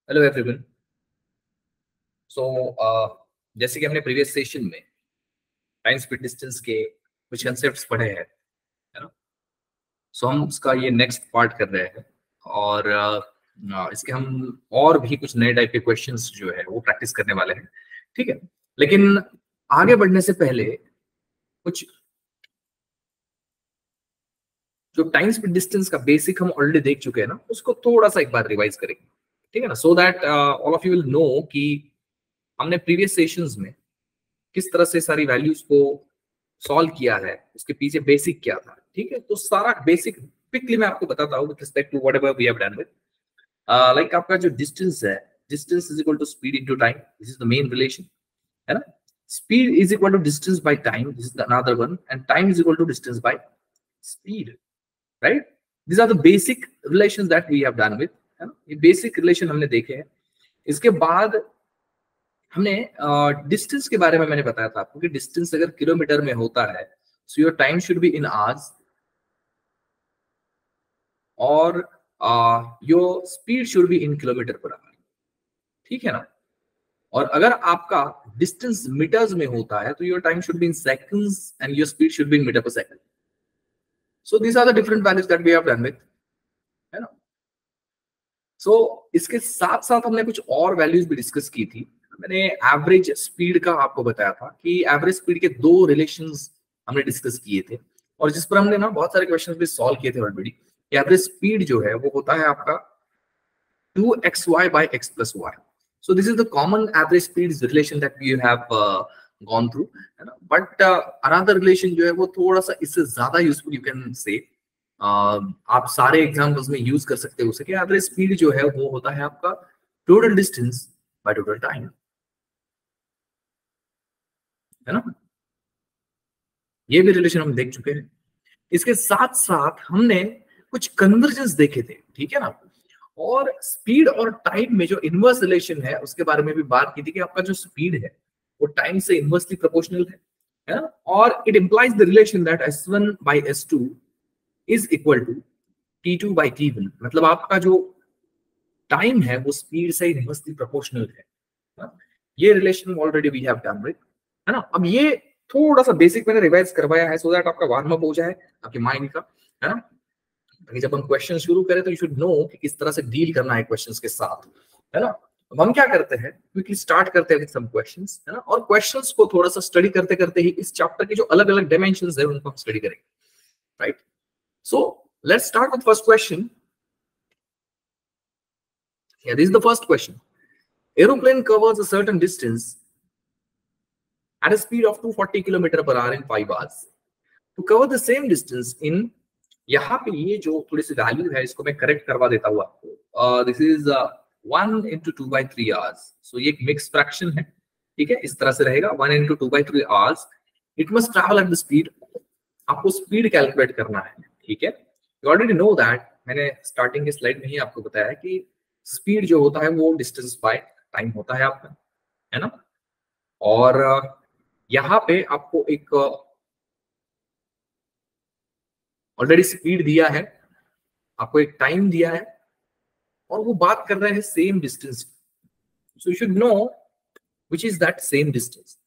Hello everyone. सो जैसे कि हमने प्रीवियस सेशन में टाइम स्पीड डिस्टेंस के कुछ कंसेप्ट्स पढ़े हैं, है ना। सो हम उसका ये नेक्स्ट पार्ट कर रहे हैं और इसके हम और भी कुछ नए टाइप के क्वेश्चंस जो है वो प्रैक्टिस करने वाले हैं, ठीक है। लेकिन आगे बढ़ने से पहले कुछ जो टाइम स्पीड डिस्टेंस का बेसिक हम ऑलरेडी देख चुके हैं ना, उसको थोड़ा सा एक बार रिवाइज करेंगे, ठीक है ना। So that all of you will know कि हमने प्रीवियस सेशंस में किस तरह से सारी वैल्यूज को सॉल्व किया है, उसके पीछे बेसिक क्या था, ठीक है। तो सारा बेसिक क्विकली मैं आपको बताता हूँ with respect to whatever we have done with like आपका जो डिस्टेंस है, distance is equal to speed into time, this is the main relation, है ना। Speed is equal to distance by time, this is another one, and time is equal to distance by speed, right. these are the basic relations that we have done with, है ना। ये basic relation हमने देखे हैं। इसके बाद हमने distance के बारे में मैंने बताया था आपको कि डिस्टेंस अगर किलोमीटर में होता है, so your time should be in hours और your speed should be in kilometre per hour, ठीक है ना। और अगर आपका डिस्टेंस मीटर्स में होता है तो your time should be in seconds and your speed should be in metre per second. So these are the different values that we have done with, है ना। सो इसके साथ साथ हमने कुछ और वैल्यूज भी डिस्कस की थी। मैंने एवरेज स्पीड का आपको बताया था कि एवरेज स्पीड के दो रिलेशंस हमने डिस्कस किए थे और जिस पर हमने ना बहुत सारे क्वेश्चंस भी सॉल्व किए थे ऑलरेडी। एवरेज स्पीड जो है वो होता है आपका 2xy by x plus y. So this is the common average speeds relation that we have gone through, है ना। But another relation जो है वो थोड़ा सा इससे ज्यादा यूजफुल यू कैन से, आप सारे एग्जाम्पल्स में यूज कर सकते हो उसे कि एवरेज स्पीड जो है वो होता है आपका total distance by total time, है ना। ये भी रिलेशन हम देख चुके हैं। इसके साथ साथ हमने कुछ कन्वर्जेंस देखे थे, ठीक है ना। और स्पीड और टाइम में जो इनवर्स रिलेशन है उसके बारे में भी बात की थी कि आपका जो स्पीड है वो टाइम से इनवर्सली प्रोपोर्शनल है ना। और it implies the relation that s1 by s2 is equal to t2 by t1, मतलब आपका जो टाइम है वो स्पीड से इनवर्सली प्रोपोर्शनल है ना? ये relation already we have done with, है ना। अब ये थोड़ा सा बेसिक मैंने रिवाइज करवाया है सो दैट आपका वार्म अप हो जाए आपके माइंड का, है ना। ताकि जब हम क्वेश्चन शुरू करें तो यू शुड नो कि किस तरह से डील करना है क्वेश्चंस के साथ, है ना। अब हम क्या करते हैं, क्विकली स्टार्ट करते हैं विद सम क्वेश्चंस, है ना। और क्वेश्चंस को थोड़ा सा स्टडी करते करते ही इस चैप्टर के जो अलग अलग डायमेंशंस है उनको हम स्टडी करेंगे, right. So let's start with first question. Here is the first question. Aeroplane covers a certain distance at a speed of 240 km per hour in 5 hours. To cover the same distance in, यहाँ पे ये जो थोड़ी सी value है इसको मैं correct करवा देता हूँ आपको। This is 1 into 2/3 hours. सो ये एक मिक्स फ्रैक्शन है, ठीक है। इस तरह से रहेगा 1 into 2/3 hours. It must travel at the speed, आपको स्पीड कैलकुलेट करना है, ठीक है। यू ऑलरेडी नो दैट, मैंने स्टार्टिंग के स्लाइड में ही आपको बताया कि स्पीड जो होता है वो डिस्टेंस बाय टाइम होता है आपका, है ना। और यहाँ पे आपको एक ऑलरेडी स्पीड दिया है, आपको एक टाइम दिया है और वो बात कर रहे हैं same distance. So you should know which is that same distance,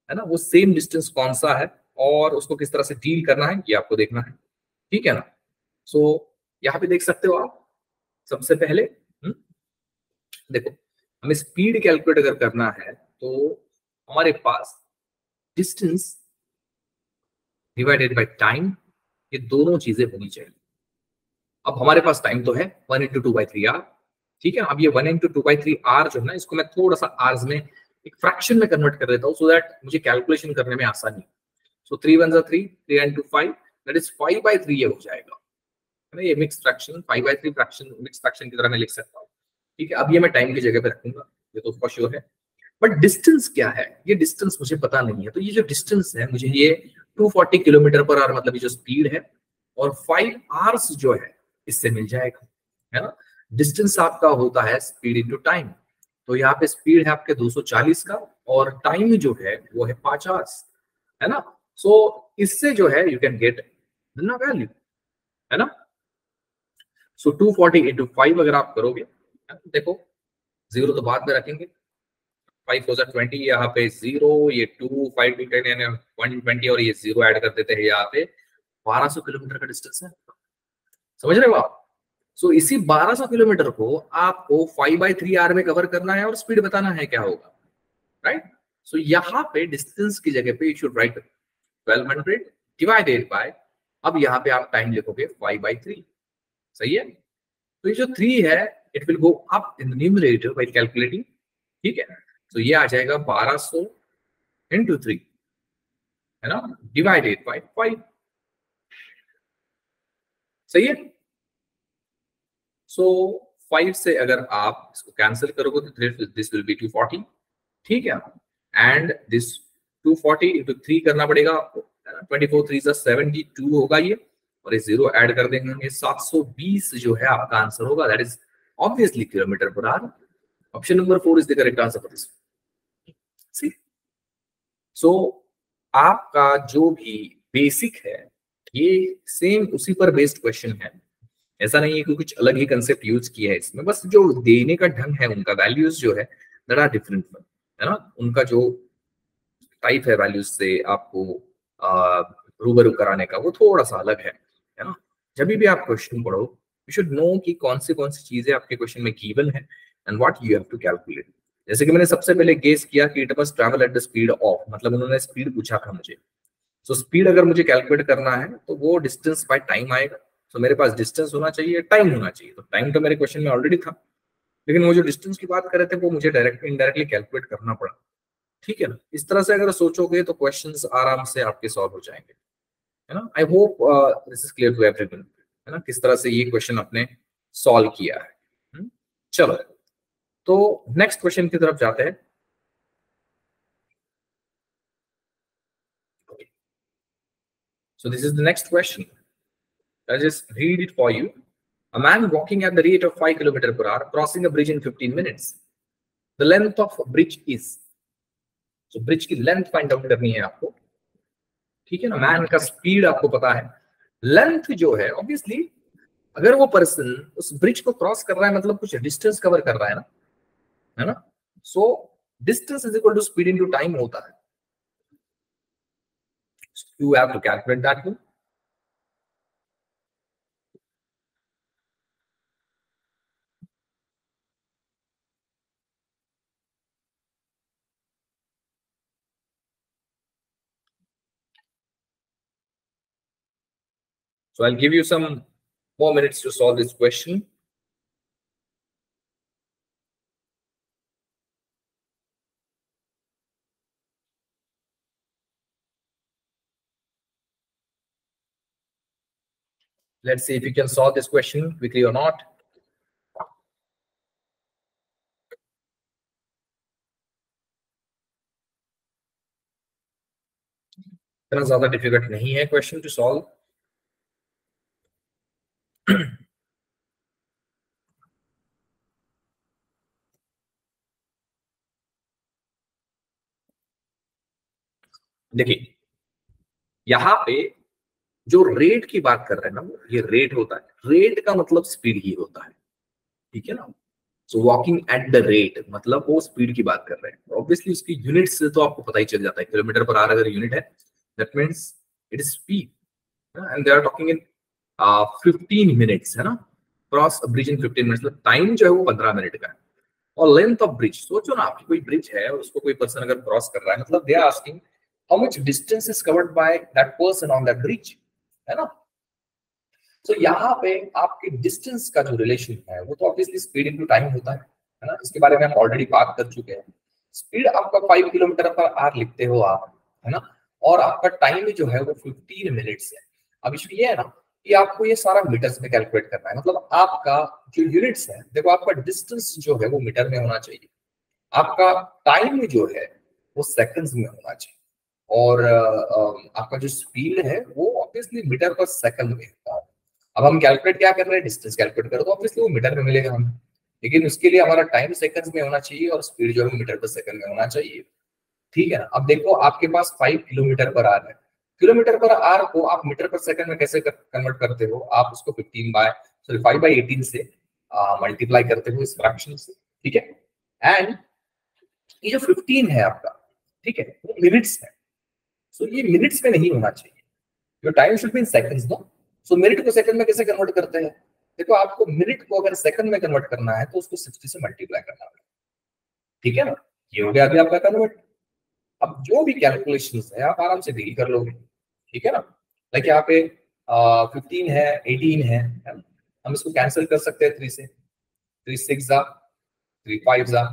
है ना। वो सेम डिस्टेंस कौन सा है और उसको किस तरह से डील करना है ये आपको देखना है, ठीक है ना। सो यहाँ पे देख सकते हो आप, सबसे पहले देखो, हमें स्पीड कैलकुलेट अगर करना है तो हमारे पास डिस्टेंस डिवाइडेड बाय टाइम, ये दोनों चीजें होनी चाहिए। अब हमारे पास टाइम तो है 1 into 2/3 आर, ठीक है। अब ये 1 into 2/3 आर जो है ना, इसको मैं थोड़ा सा आर्स में एक फ्रैक्शन में कन्वर्ट कर देता हूँ सो दैट मुझे कैलकुलेशन करने में आसानी। सो 3 1 3, 3 into 5, दैट इज 5/3 ये हो जाएगा, है ना। ये mix fraction 5/3 fraction mix fraction की तरह मैं लिख सकता हूँ, ठीक है। अब ये मैं टाइम की जगह पे रखूंगा, ये तो फॉर श्योर है। बट डिस्टेंस क्या है, ये डिस्टेंस मुझे पता नहीं है। तो ये जो डिस्टेंस है मुझे ये 240 किलोमीटर पर आवर, मतलब ये जो स्पीड है, और 5 आवर्स जो है इससे मिल जाएगा, है ना। डिस्टेंस आपका होता है स्पीड इनटू टाइम, तो यहाँ पे स्पीड है आपके 240 का और टाइम जो है वो है 5 आवर्स, है ना। सो इससे जो है you can get the value, है ना। सो 240 into 5 अगर आप करोगे, देखो 0 तो बाद में रखेंगे, 5 4 20, यहाँ पे 0, ये 2 5 2 10 यानी 120 और ये 0 ऐड कर देते हैं, यहाँ पे 1200 किलोमीटर का डिस्टेंस है। समझ रहे हो आप? सो इसी 1200 किलोमीटर को आपको 5/3 आर में कवर करना है और स्पीड बताना है क्या होगा, राइट? सो यहाँ पे डिस्टेंस की जगह पे you should write 1200 divided by, अब यहाँ पे आप टाइम लिखोगे 5/3, सही है? तो ये जो 3 है it will go up in the numerator bye calculating, ठीक है? तो ये आ जाएगा 1200 इंटू 3, है ना, डिवाइडेड बाय 5, सही है? सो 5 से अगर आप इसको कैंसिल करोगे तो दिस विल बी 240, ठीक है? एंड दिस 240 इंटू 3 करना पड़ेगा आपको, है ना, 24 3 72 होगा ये, और ये 0 ऐड कर देंगे, 720 जो है आपका आंसर होगा, that is obviously kilometre per hour. Option number 4 is the correct answer for this. See, so आपका जो भी बेसिक है ये सेम उसी पर बेस्ड क्वेश्चन है, ऐसा नहीं है कि कुछ अलग ही कंसेप्ट यूज किया है इसमें, बस जो देने का ढंग है उनका वैल्यूज जो है दैट आर डिफरेंट, है ना, उनका जो टाइप है वैल्यूज से आपको रूबरू कराने का वो थोड़ा सा अलग है ना? जब भी आप क्वेश्चन पढ़ो यू शुड नो कि कौन सी चीजें आपके क्वेश्चन में गिवन है and what you have to calculate. जैसे कि मैंने सबसे पहले गेस किया कि it must travel at the speed of, मतलब उन्होंने स्पीड पूछा था मुझे, सो स्पीड अगर मुझे कैलकुलेट करना है तो वो डिस्टेंस बाय टाइम आएगा, तो मेरे पास डिस्टेंस होना चाहिए, टाइम होना चाहिए, तो टाइम तो मेरे क्वेश्चन में ऑलरेडी था, लेकिन वो जो डिस्टेंस की बात कर रहे थे वो मुझे डायरेक्ट इनडायरेक्टली कैलकुलेट करना पड़ा, ठीक है ना? इस तरह से अगर सोचोगे तो क्वेश्चंस आराम से आपके सॉल्व हो जाएंगे, है ना? I hope this is clear to everyone, है ना, किस तरह से ये क्वेश्चन आपने सॉल्व किया है। चलो तो नेक्स्ट क्वेश्चन की तरफ जाते हैं। So this is the next question. I'll just read it for you. A man walking at the rate of 5 km per hour crossing a bridge in 15 minutes. The length of a bridge is. So bridge की length find out करनी है आपको, ठीक है ना? Man का speed आपको पता है, लेंथ जो है ऑब्वियसली अगर वो पर्सन उस ब्रिज को क्रॉस कर रहा है मतलब कुछ डिस्टेंस कवर कर रहा है ना? So distance is equal to speed into time होता है। You have to calculate that one. So I'll give you some more minutes to solve this question. Let's see if you can solve this question quickly or not. इतना ज्यादा difficult नहीं है question to solve. देखिए यहाँ पे जो rate की बात कर रहे हैं ना, ये रेट होता है, रेट का मतलब स्पीड ही होता है, ठीक है ना? सो वॉकिंग एट द रेट मतलब वो स्पीड की बात कर रहे हैं, ऑब्वियसली उसकी यूनिट से तो आपको पता ही चल जाता है, किलोमीटर पर आवर अगर यूनिट है that means it is speed, and they are talking in 15 minutes, है ना? Cross a bridge in 15 minutes, मतलब टाइम जो है वो 15 मिनट का है। और लेंथ ऑफ ब्रिज, सोचो ना आपकी कोई ब्रिज है और उसको कोई पर्सन अगर क्रॉस कर रहा है मतलब they are asking how much distance is covered by that person on that bridge, है ना? तो यहाँ पे आपके डिस्टेंस का जो रिलेशन है वो तो ऑब्वियसली स्पीड इनटू टाइम होता है ना? इसके बारे में हम ऑलरेडी बात कर चुके हैं। स्पीड आपका 5 किलोमीटर पर आवर लिखते हो आप, है ना? और आपका टाइम जो है वो 15 मिनट्स है। अब इसमें ये है ना कि आपको ये सारा मीटर्स में कैलकुलेट करना है, मतलब आपका जो यूनिट्स है, देखो आपका डिस्टेंस जो है वो मीटर में होना चाहिए, आपका टाइम जो है वो सेकंड्स में होना चाहिए, और आपका जो स्पीड है वो ऑब्वियसली मीटर पर सेकंड में होता है। अब हम कैलकुलेट क्या कर रहे हैं, डिस्टेंस कैलकुलेट करो तो ऑब्वियसली वो मीटर में मिलेगा हमें, लेकिन उसके लिए हमारा टाइम सेकंड्स में होना चाहिए और स्पीड जो है मीटर पर सेकंड में होना चाहिए, ठीक है ना? अब देखो आपके पास 5 किलोमीटर पर आवर है, किलोमीटर पर आवर को आप मीटर पर सेकंड में कैसे कन्वर्ट करते हो? आप उसको 5/18 से मल्टीप्लाई करते हो इस फ्रैक्शन से, ठीक है? एंड ये जो 15 है आपका, ठीक है, वो मिनट्स है। सो ये मिनट्स में नहीं होना चाहिए, your time should be in seconds. No, so minute को सेकंड में कैसे कन्वर्ट करते हैं? देखो, आपको मिनट को अगर सेकंड में कन्वर्ट करना है तो उसको 60 से मल्टीप्लाई करना होगा, ठीक है ना? ये हो गया अभी आपका कन्वर्ट। अब जो भी कैलकुलेशंस है आप आराम से डील कर लोगे, ठीक है ना? लाइक यहाँ पे 15 है, 18 है ना? हम इसको कैंसिल कर सकते हैं 3 से। 3 6 जा, 3 5 जा,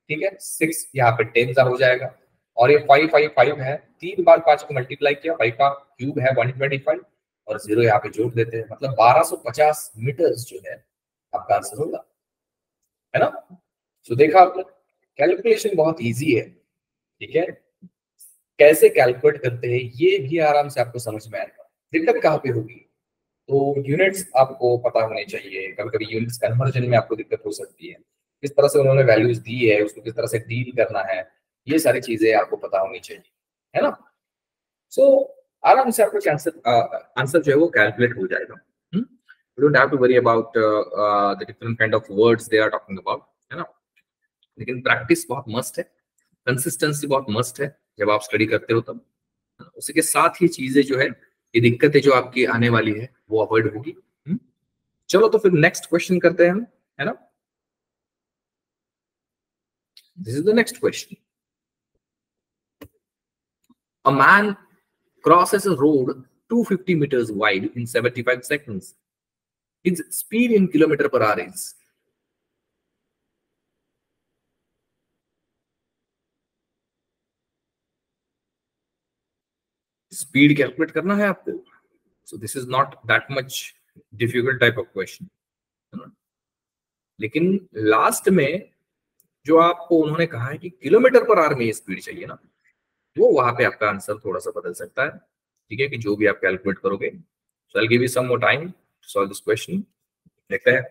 ठीक है, 6 यहाँ पे 10 जा हो जाएगा। और ये 5 5 5 है, 3 बार 5 को मल्टीप्लाई किया, 5 का क्यूब है 125, और 0 यहाँ पे जोड़ देते हैं, मतलब 1250 मीटर्स जो है आपका आंसर होगा, है ना? तो देखा आपने, कैलकुलेशन बहुत इजी है, ठीक है? कैसे कैलकुलेट करते हैं ये भी आराम से आपको समझ में आएगा। दिक्कत कहाँ पे होगी? तो यूनिट्स आपको पता होने चाहिए। कभी कभी यूनिट्स कन्वर्जन में आपको दिक्कत हो सकती है, किस तरह से उन्होंने वैल्यूज दी है, उसको किस तरह से डील करना है, ये सारी चीजें आपको पता होनी चाहिए, है ना? सो आराम से आपका आंसर जो है वो कैलकुलेट हो जाएगा। You don't have to worry about the different kind of words they are talking about, है ना? लेकिन प्रैक्टिस बहुत मस्ट है, कंसिस्टेंसी बहुत मस्ट है जब आप स्टडी करते हो तब। उसी के साथ ही चीजें जो है, ये दिक्कतें जो आपकी आने वाली है वो अवॉइड होगी। चलो तो फिर नेक्स्ट क्वेश्चन करते हैं हम, है ना? This is the next question. A man crosses a road 250 meters wide in 75 seconds. His speed in kilometer per hour is? Speed calculate करना है आपको। So this is not that much difficult type of question, लेकिन last में जो आपको उन्होंने कहा है कि किलोमीटर पर आवर में स्पीड चाहिए ना, वो वहां पे आपका आंसर थोड़ा सा बदल सकता है, ठीक है? कि जो भी आप कैलकुलेट करोगे। So I give you some more time to solve this question. देखते हैं।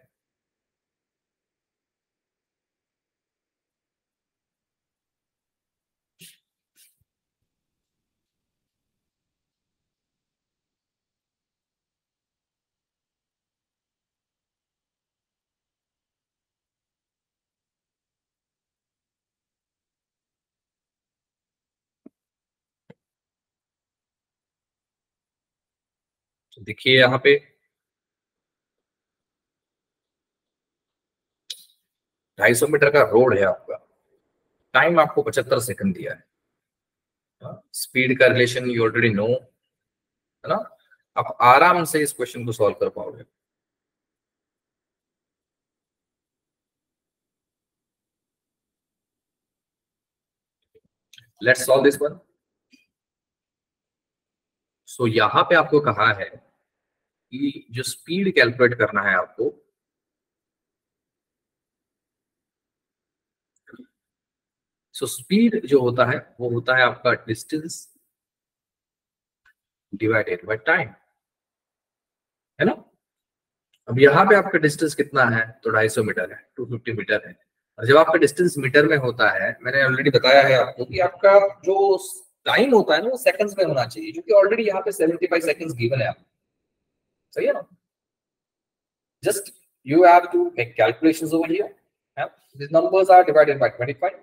तो देखिए यहाँ पे 250 मीटर का रोड है आपका, टाइम आपको 75 सेकंड दिया है। स्पीड का रिलेशन यू ऑलरेडी नो, है ना? आप आराम से इस क्वेश्चन को सॉल्व कर पाओगे। Let's solve this one. So यहां पे आपको कहा है कि जो स्पीड कैलकुलेट करना है आपको, सो स्पीड जो होता है वो होता है आपका डिस्टेंस डिवाइडेड बाय टाइम, है ना? अब यहाँ पे आपका डिस्टेंस कितना है? तो 250 मीटर है, 250 मीटर है। और जब आपका डिस्टेंस मीटर में होता है, मैंने ऑलरेडी बताया है आपको कि आपका जो टाइम होता है ना वो सेकंड्स में होना चाहिए, क्योंकि ऑलरेडी यहाँ पे 75 सेकंड्स गिवन है आपको, सही है ना? Just you have to make calculations over here. Yeah? These numbers are divided by 25.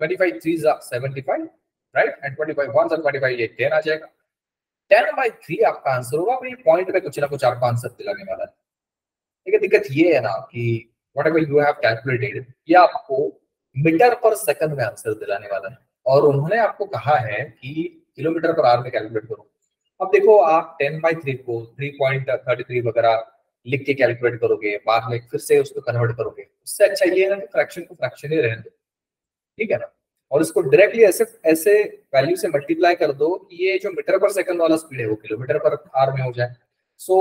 25 threes are 75, right? And 25 ones are 25, ये 10 आ जाएगा। 10/3 आपका आंसर होगा। और ये पॉइंट में कुछ ना कुछ आपका आंसर दिलाने वाला है। लेकिन दिक्कत ये है ना कि whatever you have calculated, ये आपको मीटर पर सेकंड में आंसर दिलाने वाला है, और उन्होंने आपको कहा है कि किलोमीटर पर आवर में कैलकुलेट करो। अब देखो, आप 10/3 को 3.33 वगैरह लिख के कैलकुलेट करोगे, बाद में फिर से उसको कन्वर्ट करोगे, उससे अच्छा ये है ना कि फ्रैक्शन को फ्रैक्शन ही रहने दो, ठीक है ना? और इसको डायरेक्टली ऐसे ऐसे वैल्यू से मल्टीप्लाई कर दो कि ये जो मीटर पर सेकंड वाला स्पीड है वो किलोमीटर पर आवर में हो जाए। सो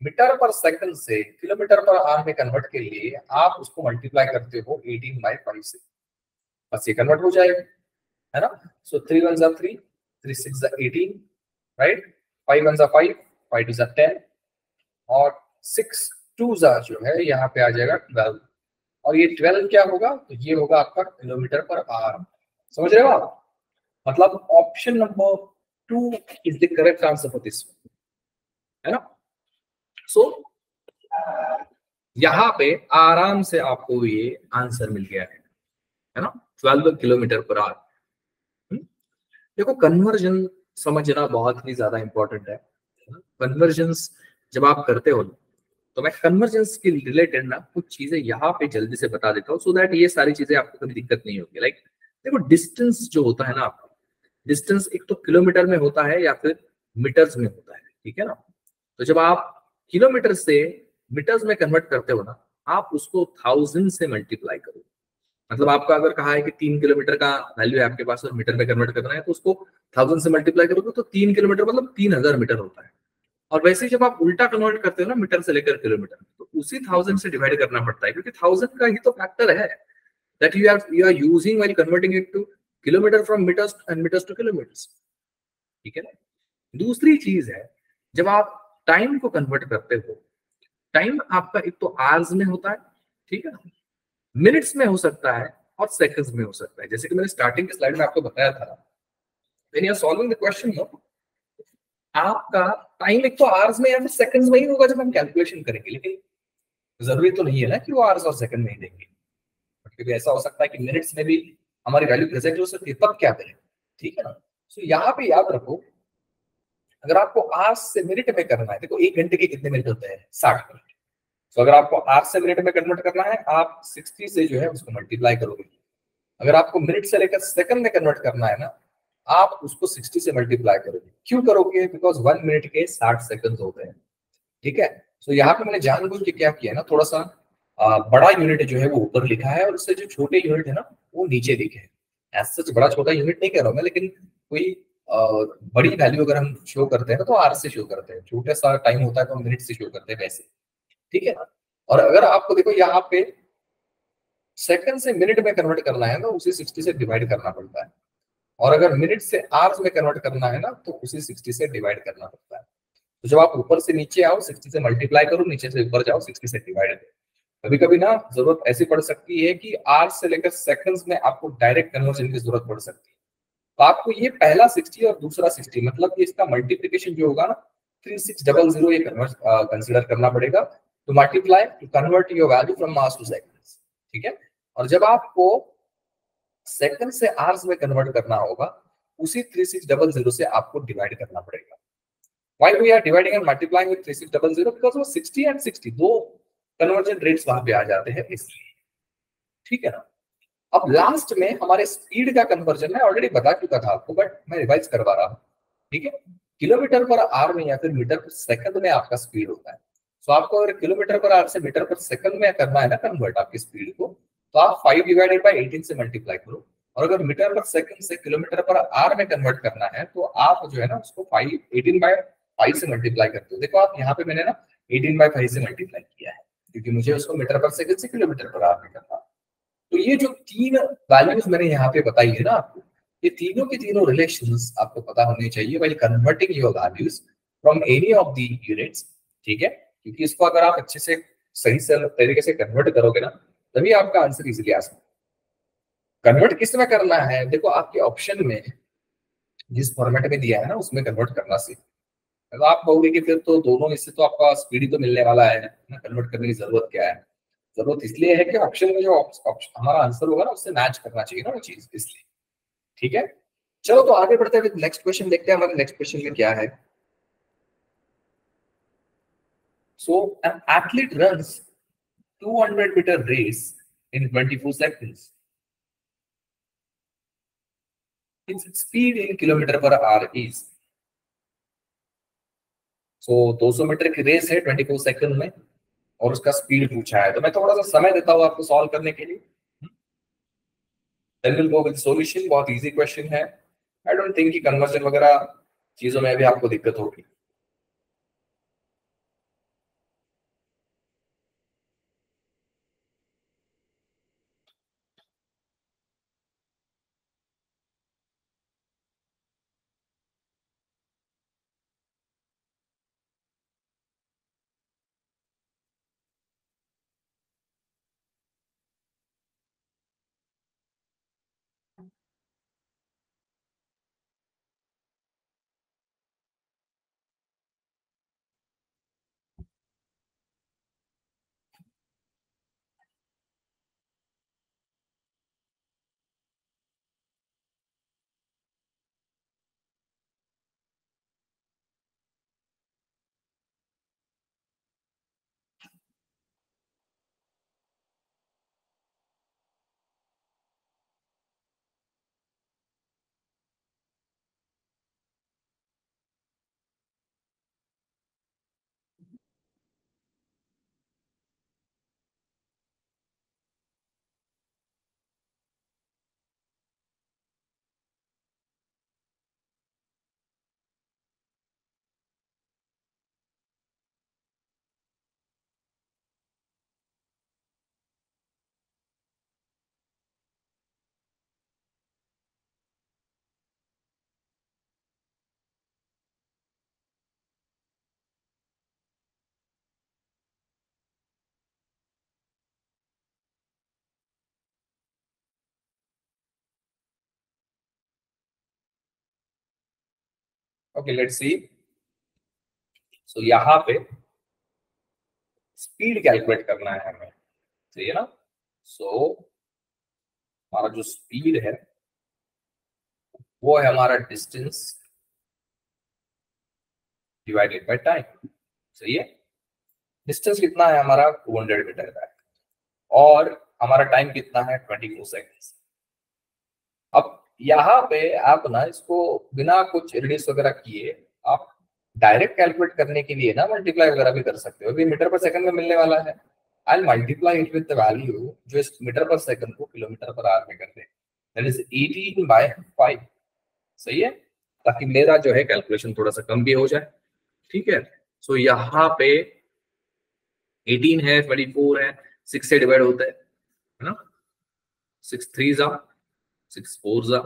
मीटर पर सेकंड से किलोमीटर पर आवर में कन्वर्ट के लिए आप उसको मल्टीप्लाई करते हो 18/5 से, बस ये कन्वर्ट हो जाएगा, है ना? सो 3 1 3, 3 6 18, राइट? 5 1 5, 5 2 10, और 6 2 जो है यहाँ पे आ जाएगा 12। और ये 12 क्या होगा? तो ये होगा आपका किलोमीटर पर आवर। समझ रहे हो आप? मतलब option number 2 is the correct answer for this, है ना? सो यहाँ पे आराम से आपको ये आंसर मिल गया है। है ना, 12 किलोमीटर पर आवर। देखो कन्वर्जन समझना बहुत ही ज्यादा इंपॉर्टेंट है। कन्वर्जन जब आप करते हो तो मैं कन्वर्जेंस के रिलेटेड ना कुछ चीजें यहाँ पे जल्दी से बता देता हूँ, सो दैट ये सारी चीजें आपको कभी दिक्कत नहीं होगी। लाइक देखो डिस्टेंस जो होता है ना आपका, डिस्टेंस एक तो किलोमीटर में होता है या फिर मीटर्स में होता है, ठीक है ना। तो जब आप किलोमीटर से मीटर्स में कन्वर्ट करते हो ना, आप उसको 1000 से मल्टीप्लाई करो। मतलब आपका अगर कहा है कि 3 किलोमीटर का वैल्यू है आपके पास और मीटर में कन्वर्ट करना है, तो उसको 1000 से मल्टीप्लाई करोगे तो 3 किलोमीटर मतलब 3000 मीटर होता है। और वैसे ही जब आप उल्टा कन्वर्ट करते हो ना मीटर से लेकर किलोमीटर, तो उसी 1000 से डिवाइड करना पड़ता है, क्योंकि 1000 का ही तो फैक्टर है that you are using while converting it to kilometer from meters and meters to kilometers, ठीक है ना। दूसरी चीज है, जब आप टाइम को कन्वर्ट करते हो, टाइम आपका एक तो आवर्स में होता है, ठीक है ना, मिनट्स में हो सकता है और सेकंड्स में हो सकता है। जैसे कि मैंने स्टार्टिंग की स्लाइड में आपको बताया था, when you are solving the question no, आपका टाइम एक तो आवर्स में या फिर सेकंड्स में ही होगा जब हम कैलकुलेशन करेंगे, लेकिन जरूरी तो नहीं है ना कि वो आवर्स और सेकंड में ही देंगे। क्योंकि ऐसा हो सकता है कि मिनट्स में भी हमारी वैल्यू प्रेजेंट हो सकती है, तब क्या करें, ठीक है ना। तो यहाँ पे याद रखो, अगर आपको आवर्स से मिनट में करना है, देखो 1 घंटे के कितने मिनट होते हैं, 60 मिनट। तो अगर आपको आवर्स से मिनट में कन्वर्ट करना है, आप 60 से जो है उसको मल्टीप्लाई करोगे। अगर आपको मिनट से लेकर सेकंड में कन्वर्ट करना है ना, आप उसको 60 से मल्टीप्लाई करोगे। क्यों करोगे? बिकॉज 1 मिनट के 60 सेकंड होते हैं, ठीक है। तो यहाँ पे मैंने जानबूझ के क्या किया ना, थोड़ा सा बड़ा यूनिट जो है वो ऊपर लिखा है और उससे जो छोटे यूनिट है ना वो नीचे लिखे हैं। ऐसा सच बड़ा छोटा यूनिट नहीं कह रहा हूं मैं, लेकिन कोई अ, बड़ी वैल्यू अगर हम शो करते हैं ना तो आर से शो करते हैं, छोटा सा टाइम होता है तो हम मिनट से शो करते हैं वैसे, ठीक है ना। और अगर आपको देखो यहाँ पे सेकंड से मिनट में कन्वर्ट करना है ना, उसे 60 से डिवाइड करना पड़ता है। और अगर मिनट से आवर्स में कन्वर्ट करना है ना, तो उसे 60 से डिवाइड करना पड़ता है। तो जब आप ऊपर से नीचे आओ 60 से मल्टीप्लाई करो, नीचे से ऊपर जाओ 60 से डिवाइड करो। कभी कभी ना जरूरत ऐसी पड़ सकती है कि आवर्स से लेकर सेकंड्स में आपको डायरेक्ट कन्वर्जन की जरूरत पड़ सकती है। तो आपको ये पहला 60 और दूसरा 60, मतलब कि इसका मल्टीप्लीकेशन जो होगा ना 3600, ये कंसिडर करना पड़ेगा to multiply two convert your value from mass two seconds, ठीक है। और जब आपको सेकंड से आवर्स में कन्वर्ट करना होगा, उसी 3600 से आपको डिवाइड करना पड़ेगा। Why we are dividing and multiplying with 3600? Because वो 60 and 60 दो कन्वर्जन रेट्स वहां पे आ जाते हैं इसलिए, ठीक है ना। अब लास्ट में हमारे स्पीड का कन्वर्जन मैं ऑलरेडी बता चुका था आपको, बट मैं रिवाइज करवा रहा हूँ, ठीक है। किलोमीटर पर आवर में या फिर मीटर पर सेकंड में आपका स्पीड होता है। तो आपको अगर किलोमीटर पर आवर से मीटर पर सेकंड में करना है ना कन्वर्ट आपकी स्पीड को, तो आप 5 डिवाइडेड बाई 18 से मल्टीप्लाई करो। और अगर मीटर पर सेकंड से किलोमीटर पर आवर में कन्वर्ट करना है, तो आप जो है ना उसको 5 18 बाय 5 से मल्टीप्लाई करते हो। देखो आप यहाँ पे मैंने ना 18 बाय 5 से मल्टीप्लाई किया है, क्योंकि मुझे उसको मीटर पर सेकंड से किलोमीटर पर आवर में करना। तो ये जो तीन वैल्यूज मैंने यहाँ पे बताई है ना आपको, ये तीनों के तीनों रिलेशंस आपको पता होने चाहिए while converting your values from any of the units, ठीक है। क्योंकि इसको अगर आप अच्छे से सही से तरीके से कन्वर्ट करोगे ना, तभी आपका आंसर इजिली आ सकता है। कन्वर्ट किस में करना है, देखो आपके ऑप्शन में जिस फॉर्मेट में दिया है ना उसमें कन्वर्ट करना सीख। तो आप कहोगे कि फिर तो दोनों इससे तो आपका स्पीड ही तो मिलने वाला है ना, कन्वर्ट करने की जरूरत क्या है। जरूरत इसलिए है कि ऑप्शन में जो ऑप्शन हमारा आंसर होगा ना उससे मैच करना चाहिए ना वो चीज, इसलिए, ठीक है। चलो तो आगे बढ़ते हैं, नेक्स्ट क्वेश्चन देखते हैं हमारे नेक्स्ट क्वेश्चन में क्या है। So an athlete runs 200 metre race in 24 seconds. Its speed in kilometre per hour is, so 200 metre की रेस है 24 सेकंड में और उसका स्पीड पूछा है। तो मैं थोड़ा सा समय देता हूँ आपको सॉल्व करने के लिए, then will go with solution. बहुत इजी क्वेश्चन है, आई डोंट थिंक कि कन्वर्जन वगैरह चीजों में भी आपको दिक्कत होगी। Okay, let's see. सो यहाँ पे स्पीड कैलकुलेट करना है हमें, सही है ना। सो हमारा जो स्पीड है वो है हमारा डिस्टेंस डिवाइडेड बाय टाइम, सही है। डिस्टेंस कितना है हमारा, 200 मीटर का है, और हमारा टाइम कितना है, 24 सेकेंड्स। अब यहाँ पे आप ना इसको बिना कुछ रिड्यूस वगैरह किए आप डायरेक्ट कैलकुलेट करने के लिए ना मल्टीप्लाई वगैरह भी कर सकते हो, अभी मीटर पर सेकंड में मिलने वाला है। I multiply it with the value जो इस मीटर पर सेकंड को किलोमीटर पर आवर में कर दे, दैट इज 18/5, सही है, ताकि मेरा जो है कैलकुलेशन थोड़ा सा कम भी हो जाए। ठीक है, सो यहाँ पे 18 है, 24 है, 6 से डिवाइड होता है ना, 6 3 जा, 6 4 जा,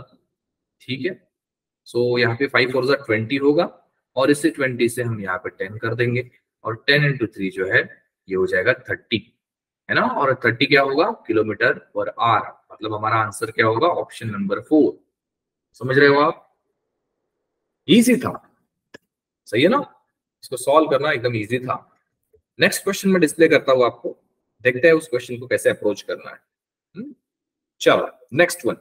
ठीक है। सो यहाँ पे 5 4 जा 20 होगा, और इससे 20 से हम यहाँ पे 10 कर देंगे, और 10 इंटू 3 जो है ये हो जाएगा 30, है ना। और 30 क्या होगा, किलोमीटर पर आवर, मतलब हमारा आंसर क्या होगा, ऑप्शन नंबर 4। समझ रहे हो आप, इजी था, सही है ना। इसको सॉल्व करना एकदम इजी था। नेक्स्ट क्वेश्चन में डिस्प्ले करता हूं आपको, देखते हैं उस क्वेश्चन को कैसे अप्रोच करना है। चलो next one.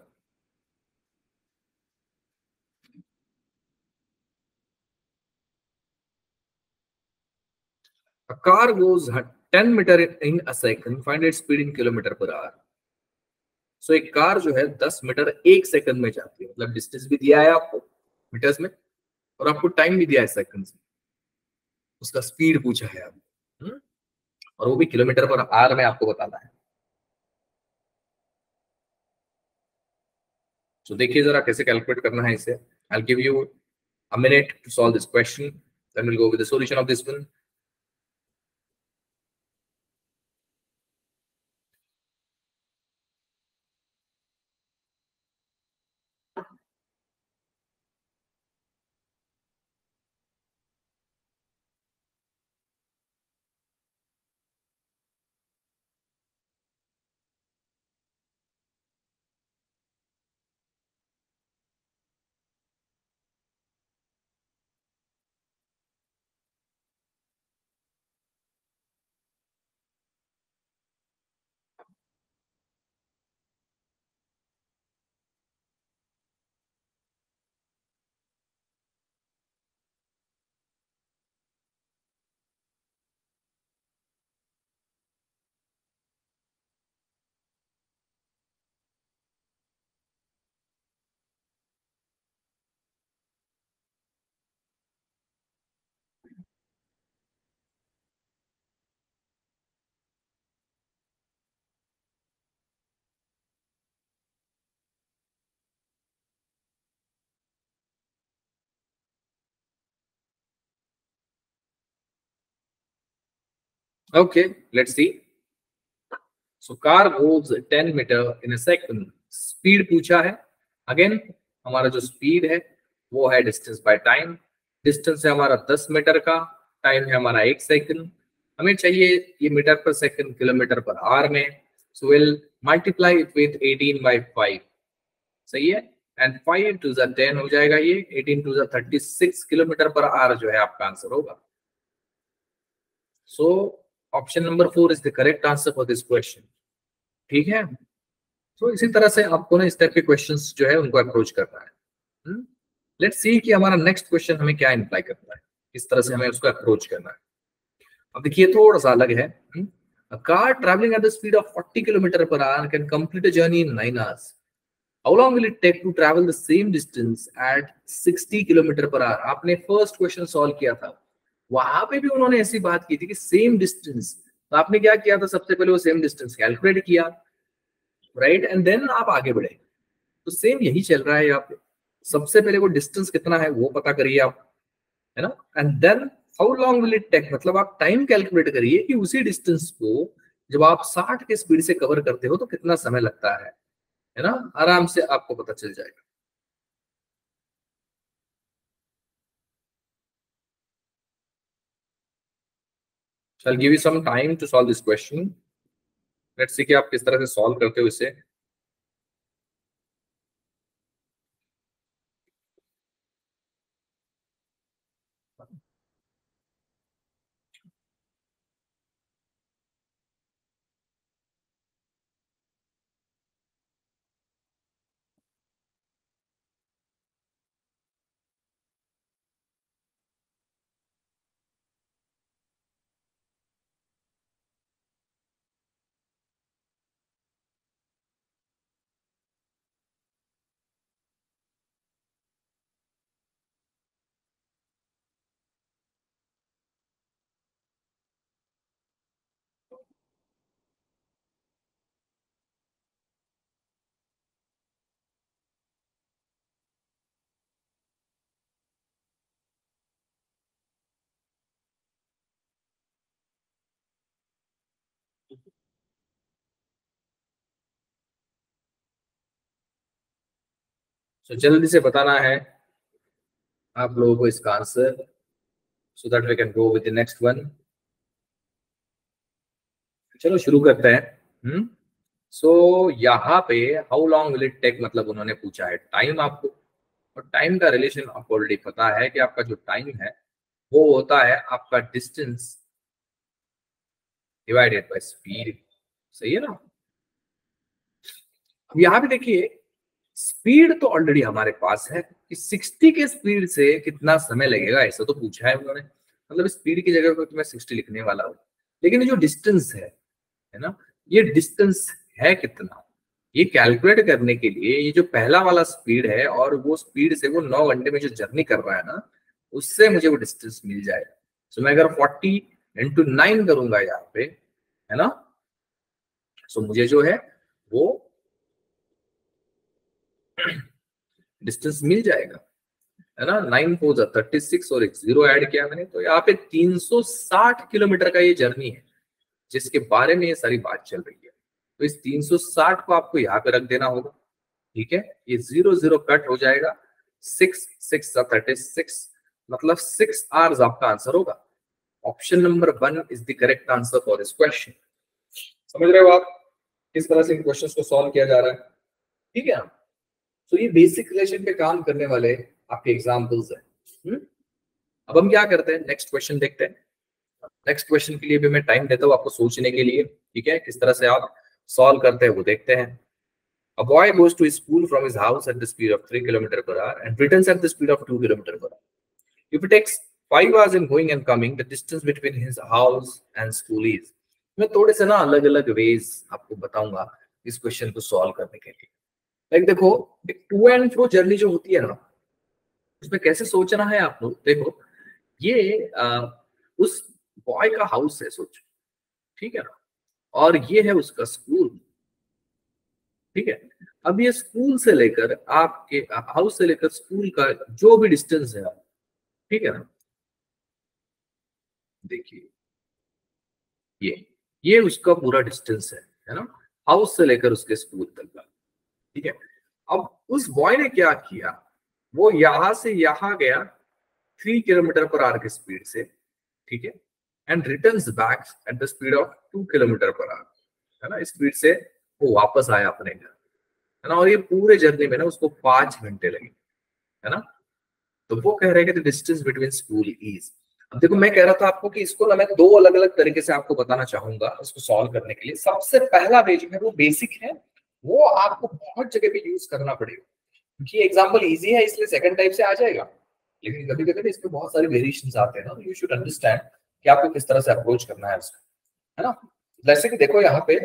A car goes 10 meter in a second, find its speed in kilometer per hour. सो एक कार जो है 10 मीटर एक सेकंड में जाती है, मतलब डिस्टेंस भी दिया है आपको मीटर्स में, और आपको टाइम भी दिया है सेकंड्स में, उसका स्पीड पूछा है आपको, और वो भी किलोमीटर पर आवर में आपको बताना है। तो देखिए जरा कैसे कैलकुलेट करना है इसे। I will give you a minute to solve this question, then we'll go with the solution of this one. Okay, let's see. So car moves 10 meter in a second. Speed पूछा है। Again हमारा जो speed है वो है distance by time. Distance है हमारा 10 metre का, टाइम है हमारा 1 सेकंड। हमें चाहिए ये metre per second kilometre per our में। So will multiply it with 18/5, सही है, एंड 5 टू द 10 हो जाएगा, ये 18 to the 36 kilometer per hour जो है आपका आंसर होगा। So option number 4 is the correct answer for this question. ठीक है, तो इसी तरह से आपको ना इस टाइप के क्वेश्चंस जो है उनको अप्रोच करना है। लेट्स सी कि हमारा नेक्स्ट क्वेश्चन हमें क्या इंप्लाई करता है, किस तरह से हमें उसको अप्रोच करना है। अब देखिए थोड़ा सा अलग है। A car traveling at the speed of 40 km per hour can complete a journey in 9 hours. How long will it take to travel the same distance at 60 km per hour? आपने first question solve किया था, वहां पे भी उन्होंने ऐसी बात की थी कि सेम डिस्टेंस, तो आपने क्या किया था, सबसे पहले वो सेम डिस्टेंस कैलकुलेट किया, राइट, एंड देन आप आगे बढ़े। तो सेम यही चल रहा है यहाँ पे, सबसे पहले वो डिस्टेंस कितना है वो पता करिए आप, है ना, and then how long will it take, मतलब आप टाइम कैलकुलेट करिए कि उसी डिस्टेंस को जब आप 60 के स्पीड से कवर करते हो तो कितना समय लगता है ना, आराम से आपको पता चल जाएगा। So I'll give you some time to solve this question. Let's see कि आप किस तरह से सॉल्व करते हो इसे। So, जल्दी से बताना है आप लोगों को इसका answer, so that we can go with the next one. चलो शुरू करते हैं। सो यहाँ पे how long will it take, मतलब उन्होंने पूछा है टाइम आपको, और टाइम का रिलेशन आपको ऑलरेडी पता है कि आपका जो टाइम है वो होता है आपका डिस्टेंस डिवाइडेड बाय स्पीड। सही है ना। अब यहाँ पे देखिए स्पीड तो ऑलरेडी हमारे पास है कि 60 के स्पीड से कितना समय लगेगा, ऐसा तो पूछा है उन्होंने, मतलब स्पीड की जगह पर तो मैं 60 लिखने वाला हूँ। लेकिन ये जो डिस्टेंस है ना, ये डिस्टेंस है कितना, ये कैलकुलेट करने के लिए ये जो पहला वाला स्पीड है और वो स्पीड से वो 9 घंटे में जो जर्नी कर रहा है ना, उससे मुझे वो डिस्टेंस मिल जाएगा। सो मैं अगर 40 इंटू 9 करूंगा यहाँ पे, है ना, सो मुझे जो है वो डिस्टेंस मिल जाएगा, है ना। 9 4 36 और एक 0 ऐड किया मैंने, तो यहाँ पे 360 किलोमीटर का ये जर्नी है जिसके बारे में ये सारी बात चल रही है। तो इस 360 को आपको यहाँ पे रख देना होगा, ठीक है। ये 0 0 कट हो जाएगा, 6 6 36, मतलब 6 आवर्स आपका आंसर होगा। Option number 1 is the correct answer for this question. समझ रहे हो आप किस तरह से इन क्वेश्चंस को सॉल्व किया जा रहा है, ठीक है। तो ये बेसिक रिलेशन पे काम करने वाले आपके एग्जांपल्स हैं। अब हम क्या करते हैं, नेक्स्ट क्वेश्चन देखते हैं। नेक्स्ट क्वेश्चन के लिए भी मैं टाइम देता हूँ आपको सोचने के लिए, ठीक है, किस तरह से आप सॉल्व करते हैं वो देखते हैं। A boy goes to his school from his house at the speed of 3 km per hour and returns at the speed of 2 km per hour. If it takes 5 hours in going and coming, the distance between his house and school is. मैं थोड़े से ना अलग अलग veg आपको बताऊंगा इस question को सॉल्व करने के लिए। लाइक देखो, एक टू एंड फ्रो जर्नी जो होती है ना, उसमें कैसे सोचना है आप लोग। देखो ये उस बॉय का हाउस है, सोचो, ठीक है ना, और ये है उसका स्कूल, ठीक है। अब ये स्कूल से लेकर आपके हाउस से लेकर स्कूल का जो भी डिस्टेंस है, ठीक है ना, देखिए ये उसका पूरा डिस्टेंस है ना, हाउस से लेकर उसके स्कूल तक का, ठीक है। अब उस बॉय ने क्या किया, वो यहां से यहां गया 3 किलोमीटर पर आवर की स्पीड से, ठीक है, and returns back at the speed of 2 kilometre per our, है ना। स्पीड से वो वापस आया अपने घर, है ना, और ये पूरे जर्नी में ना उसको 5 घंटे लगे, है ना। तो वो कह रहे हैं कि डिस्टेंस बिटवीन स्कूल इज। अब देखो मैं कह रहा था आपको कि इसको ना मैं दो अलग अलग तरीके से आपको बताना चाहूंगा इसको सॉल्व करने के लिए। सबसे पहला वे जो है वो बेसिक है, वो आपको बहुत जगह पे यूज करना पड़ेगा क्योंकि एग्जांपल इजी है इसलिए सेकंड टाइप से आ जाएगा। लेकिन कभी कभी इसमें बहुत सारे वेरिएशंस आते हैं ना, तो यू शुड अंडरस्टैंड कि आपको किस तरह से अप्रोच करना है उसको, है ना। जैसे कि देखो यहाँ पे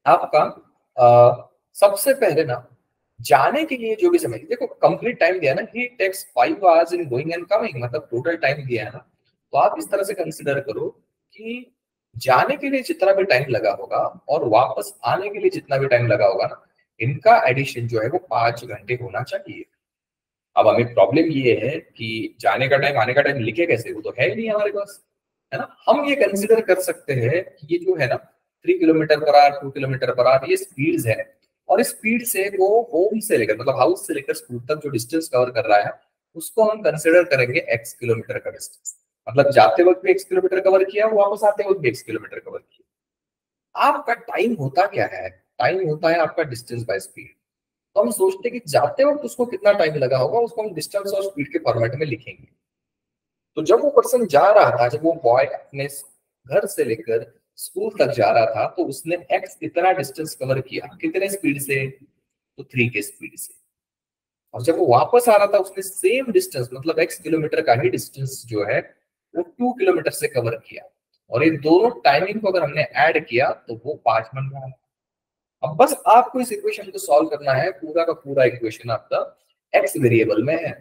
आपका सबसे पहले ना जाने के लिए जो भी समय, देखो कंप्लीट टाइम दिया ना, he takes 5 hours in going and coming, मतलब टोटल टाइम दिया है ना। तो आप इस तरह से कंसिडर करो कि जाने के लिए जितना भी टाइम लगा होगा और वापस आने के लिए जितना भी टाइम लगा होगा ना, इनका एडिशन जो है वो 5 घंटे होना चाहिए। अब हमें प्रॉब्लम ये है कि जाने का टाइम आने का टाइम लिखे कैसे, वो तो है ही नहीं हमारे पास, है ना। हम ये कंसिडर कर सकते हैं कि ये जो है ना 3 kilometre per our 2 kilometre per our ये स्पीड है, और इस स्पीड से वो होम से लेकर मतलब हाउस से लेकर स्कूल तक जो डिस्टेंस कवर कर रहा है उसको हम कंसिडर करेंगे x किलोमीटर का डिस्टेंस। मतलब जाते वक्त भी x किलोमीटर कवर किया, वापस आते वक्त भी x किलोमीटर कवर किया। आपका टाइम होता क्या है, टाइम होता है आपका डिस्टेंस बाय स्पीड। तो हम सोचते हैं कि जाते वक्त उसको कितना टाइम लगा होगा, उसको हम डिस्टेंस और स्पीड के फॉर्मेट में लिखेंगे। तो जब वो पर्सन जा रहा था, जब वो बॉय अपने घर से लेकर स्कूल तक जा रहा था, तो उसने एक्स इतना डिस्टेंस कवर किया, कितने स्पीड से, तो 3 के स्पीड से। और जब वो वापस आ रहा था उसने सेम डिस्टेंस मतलब x किलोमीटर का ही डिस्टेंस जो है वो 2 किलोमीटर से कवर किया, और ये दोनों टाइमिंग को अगर हमने ऐड किया तो वो 5 बन रहा है। अब बस आपको इस इक्वेशन को सॉल्व करना है, पूरा का पूरा इक्वेशन आपका x वेरिएबल में है।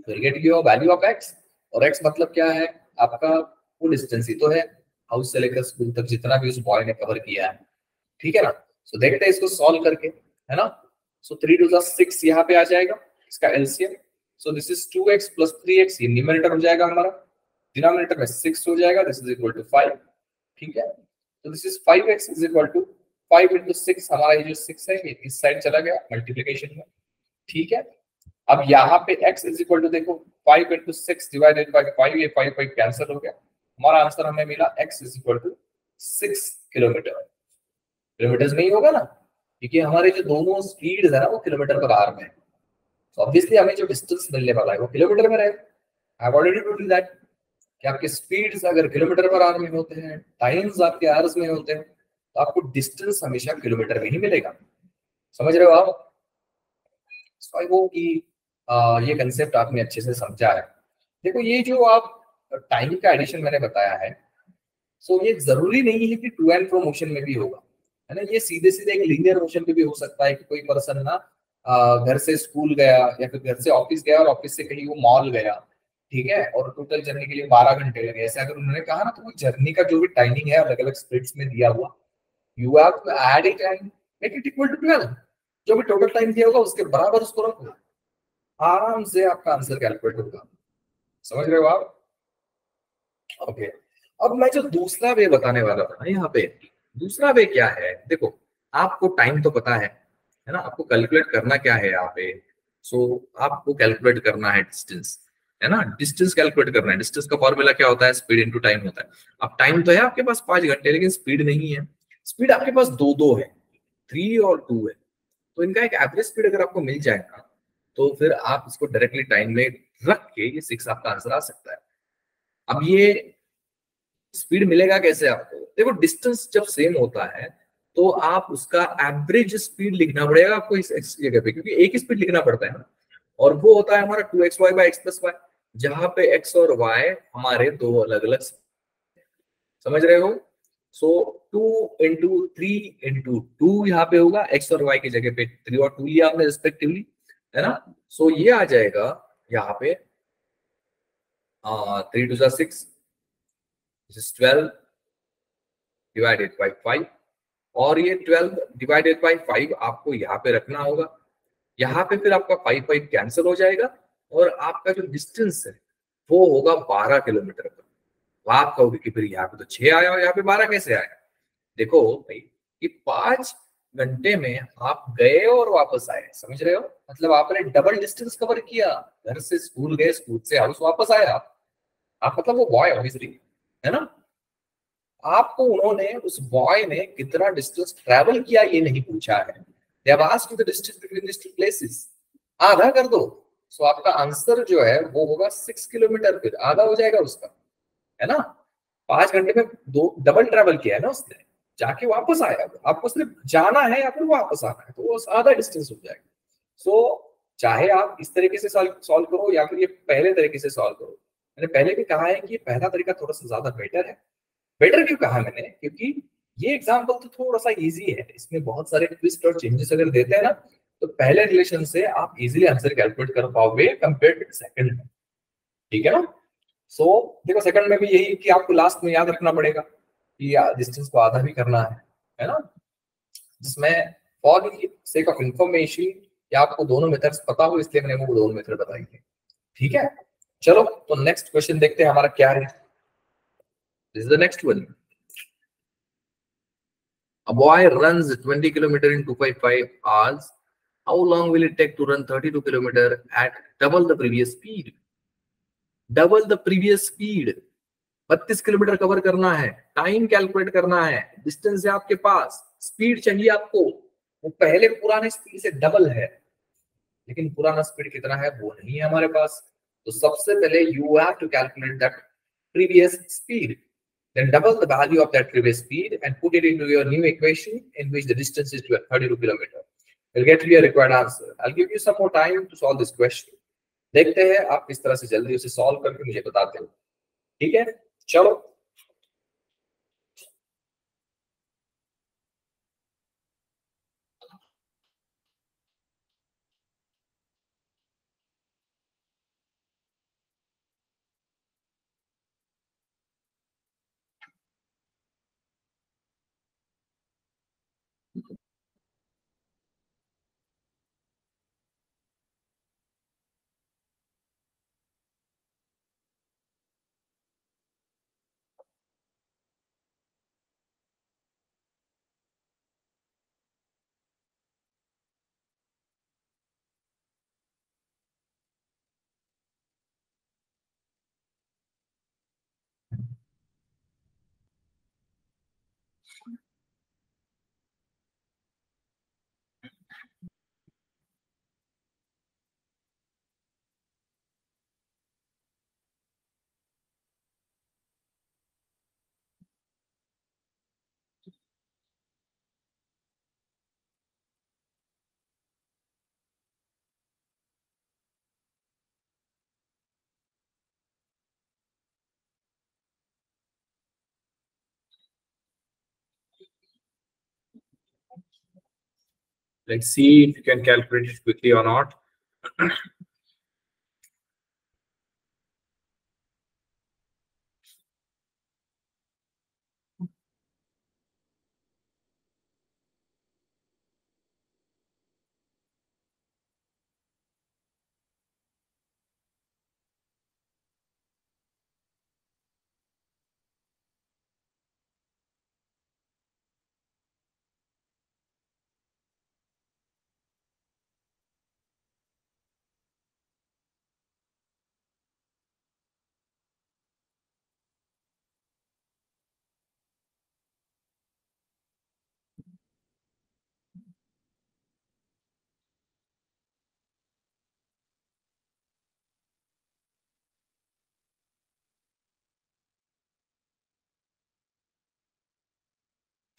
Get your value of x, और x मतलब क्या है, आपका वो डिस्टेंस ही तो है हाउस से लेकर स्कूल तक जितना भी उस बॉय ने कवर किया है, ठीक है ना। सो देखते हैं इसको सॉल्व करके, है ना। सो 3 2 6 यहाँ पे आ जाएगा इसका LCM. So this is 2x plus 3x, ये न्यूमरेटर हो जाएगा हमारा, डिनोमिनेटर में 6 हो जाएगा, दिस इज इक्वल टू 5, ठीक है। तो this is 5x is equal to 5 into 6, हमारा ये जो 6 है ये इस साइड चला गया मल्टीप्लीकेशन में, ठीक है। अब यहाँ पे x इज इक्वल टू देखो 5 इंटू 6 डिवाइडेड बाई 5, ये 5 5 कैंसिल हो गया, हमारा आंसर हमें मिला x is equal to 6 kilometer. Kilometer नहीं होगा ना, क्योंकि हमारे जो दोनों स्पीड है ना वो किलोमीटर पर आवर में है, तो ऑब्वियसली हमें जो डिस्टेंस मिलने वाला है वो किलोमीटर में रहेगा। आई have already told you that कि आपके स्पीड्स अगर किलोमीटर पर आवर में होते हैं, टाइम्स आपके आवर्स में होते हैं, तो आपको डिस्टेंस हमेशा किलोमीटर में ही मिलेगा। समझ रहे हो आप? सो आई होप कि ये कंसेप्ट आपने अच्छे से समझा है। देखो ये जो आप टाइम का एडिशन मैंने बताया है, सो ये जरूरी नहीं है कि टू एंड फ्रो मोशन में भी होगा, है ना। ये सीधे सीधे एक लीनियर मोशन में भी हो सकता है कि कोई पर्सन ना घर से स्कूल गया या फिर घर से ऑफिस गया और ऑफिस से कहीं वो मॉल गया, ठीक है, और टोटल जर्नी के लिए 12 घंटे लगे, ऐसे अगर उन्होंने कहा ना, तो वो जर्नी का जो भी टाइमिंग है अलग अलग स्प्लिट्स में दिया हुआ, you have to add it and make it equal to 12। जो भी टोटल टाइम दिया होगा उसके बराबर उसको रखो, आराम से आपका आंसर कैलकुलेट होगा। समझ रहे हो आप? ओके। अब मैं जो दूसरा वे बताने वाला था ना यहाँ पे, दूसरा वे क्या है, देखो आपको टाइम तो पता है ना, आपको कैलकुलेट करना क्या है यहाँ पे। सो आपको कैलकुलेट करना है डिस्टेंस, है ना, डिस्टेंस कैलकुलेट करना है। डिस्टेंस का फॉर्मूला क्या होता है? स्पीड इनटू टाइम होता है। अब टाइम तो है आपके पास 5 घंटे, लेकिन स्पीड नहीं है। स्पीड आपके पास दो दो है, 3 और 2 है। तो इनका एक एवरेज स्पीड अगर आपको मिल जाएगा, तो फिर आप इसको डायरेक्टली टाइम में रख के ये 6 आपका आंसर आ सकता है। अब ये स्पीड मिलेगा कैसे आपको? देखो डिस्टेंस जब सेम होता है तो आप उसका एवरेज स्पीड लिखना पड़ेगा आपको इस जगह पे, क्योंकि एक ही स्पीड लिखना पड़ता है ना, और वो होता है हमारा 2xy बाई x+y, जहां पे x और y हमारे दो अलग अलग, समझ रहे हो? सो 2 इंटू 3 इंटू 2 यहाँ पे होगा, x और y की जगह पे 3 और 2 लिया आपने रिस्पेक्टिवली, है ना। सो ये आ जाएगा यहाँ पे 3 टू 6, 12 डिवाइडेड बाई 5, और ये 12 डिवाइडेड बाई 5 आपको यहाँ पे रखना होगा। यहाँ पे फिर आपका 5 5 कैंसिल हो जाएगा, और आपका जो डिस्टेंस है वो होगा 12 किलोमीटर का। तो आप कहोगे कि फिर यहाँ पे तो 6 आया और यहाँ पे 12 कैसे आया? देखो भाई, कि 5 घंटे में आप गए और वापस आए, समझ रहे हो? मतलब आपने डबल डिस्टेंस कवर किया, घर से स्कूल गए, स्कूल से हाउस वापस आया आप मतलब वो बॉय ऑब्वियसली, है ना। आपको उन्होंने, उस बॉय ने कितना डिस्टेंस ट्रैवल किया ये नहीं पूछा है, they have asked the distance between this two places. आधा कर दो, सो आपका आंसर जो है वो होगा 6 किलोमीटर, फिर आधा हो जाएगा उसका, है ना। 5 घंटे में दो डबल ट्रैवल किया है ना उसने, जाके वापस आया, आपको सिर्फ जाना है या फिर वापस आना है, तो वो आधा डिस्टेंस हो जाएगा। सो चाहे आप इस तरीके से सॉल्व करो या फिर ये पहले तरीके से सॉल्व करो, मैंने पहले भी कहा है कि पहला तरीका थोड़ा सा ज्यादा बेटर है। बेटर क्यों कहा मैंने? क्योंकि ये एग्जांपल तो थोड़ा सा इजी है, इसमें बहुत सारे ट्विस्ट और चेंजेस अगर देते हैं ना, तो पहले रिलेशन से आप इजीली आंसर कैलकुलेट कर पाओगे कंपेयर टू सेकंड में, ठीक है ना। सो देखो सेकंड में भी यही कि आपको लास्ट में याद रखना पड़ेगा कि डिस्टेंस को आधा भी करना है ना, जिसमें for the sake of information या आपको दोनों मेथड्स पता हो, इसलिए मैंने वो दोनों मेथड बताई है, ठीक है। चलो तो नेक्स्ट क्वेश्चन देखते हैं हमारा क्या है। This is the next one. A boy runs 20 kilometers in 2.5 hours. How long will it take to run 32 kilometers at double the previous speed? Double the previous speed. 32 kilometre cover करना है, time calculate करना है, distance है आपके पास, speed चाहिए आपको, वो पहले पुराने स्पीड से डबल है, लेकिन पुराना स्पीड कितना है वो नहीं है हमारे पास। तो सबसे पहले you have to calculate that previous speed, then double the value of that previous speed and put it into your new equation in which the distance is 32 kilometer. You'll get your required answer. I'll give you some more time to solve this question. देखते हैं आप किस तरह से जल्दी उसे solve करके मुझे बताते हो, ठीक है। चलो Let's see if you can calculate it quickly or not.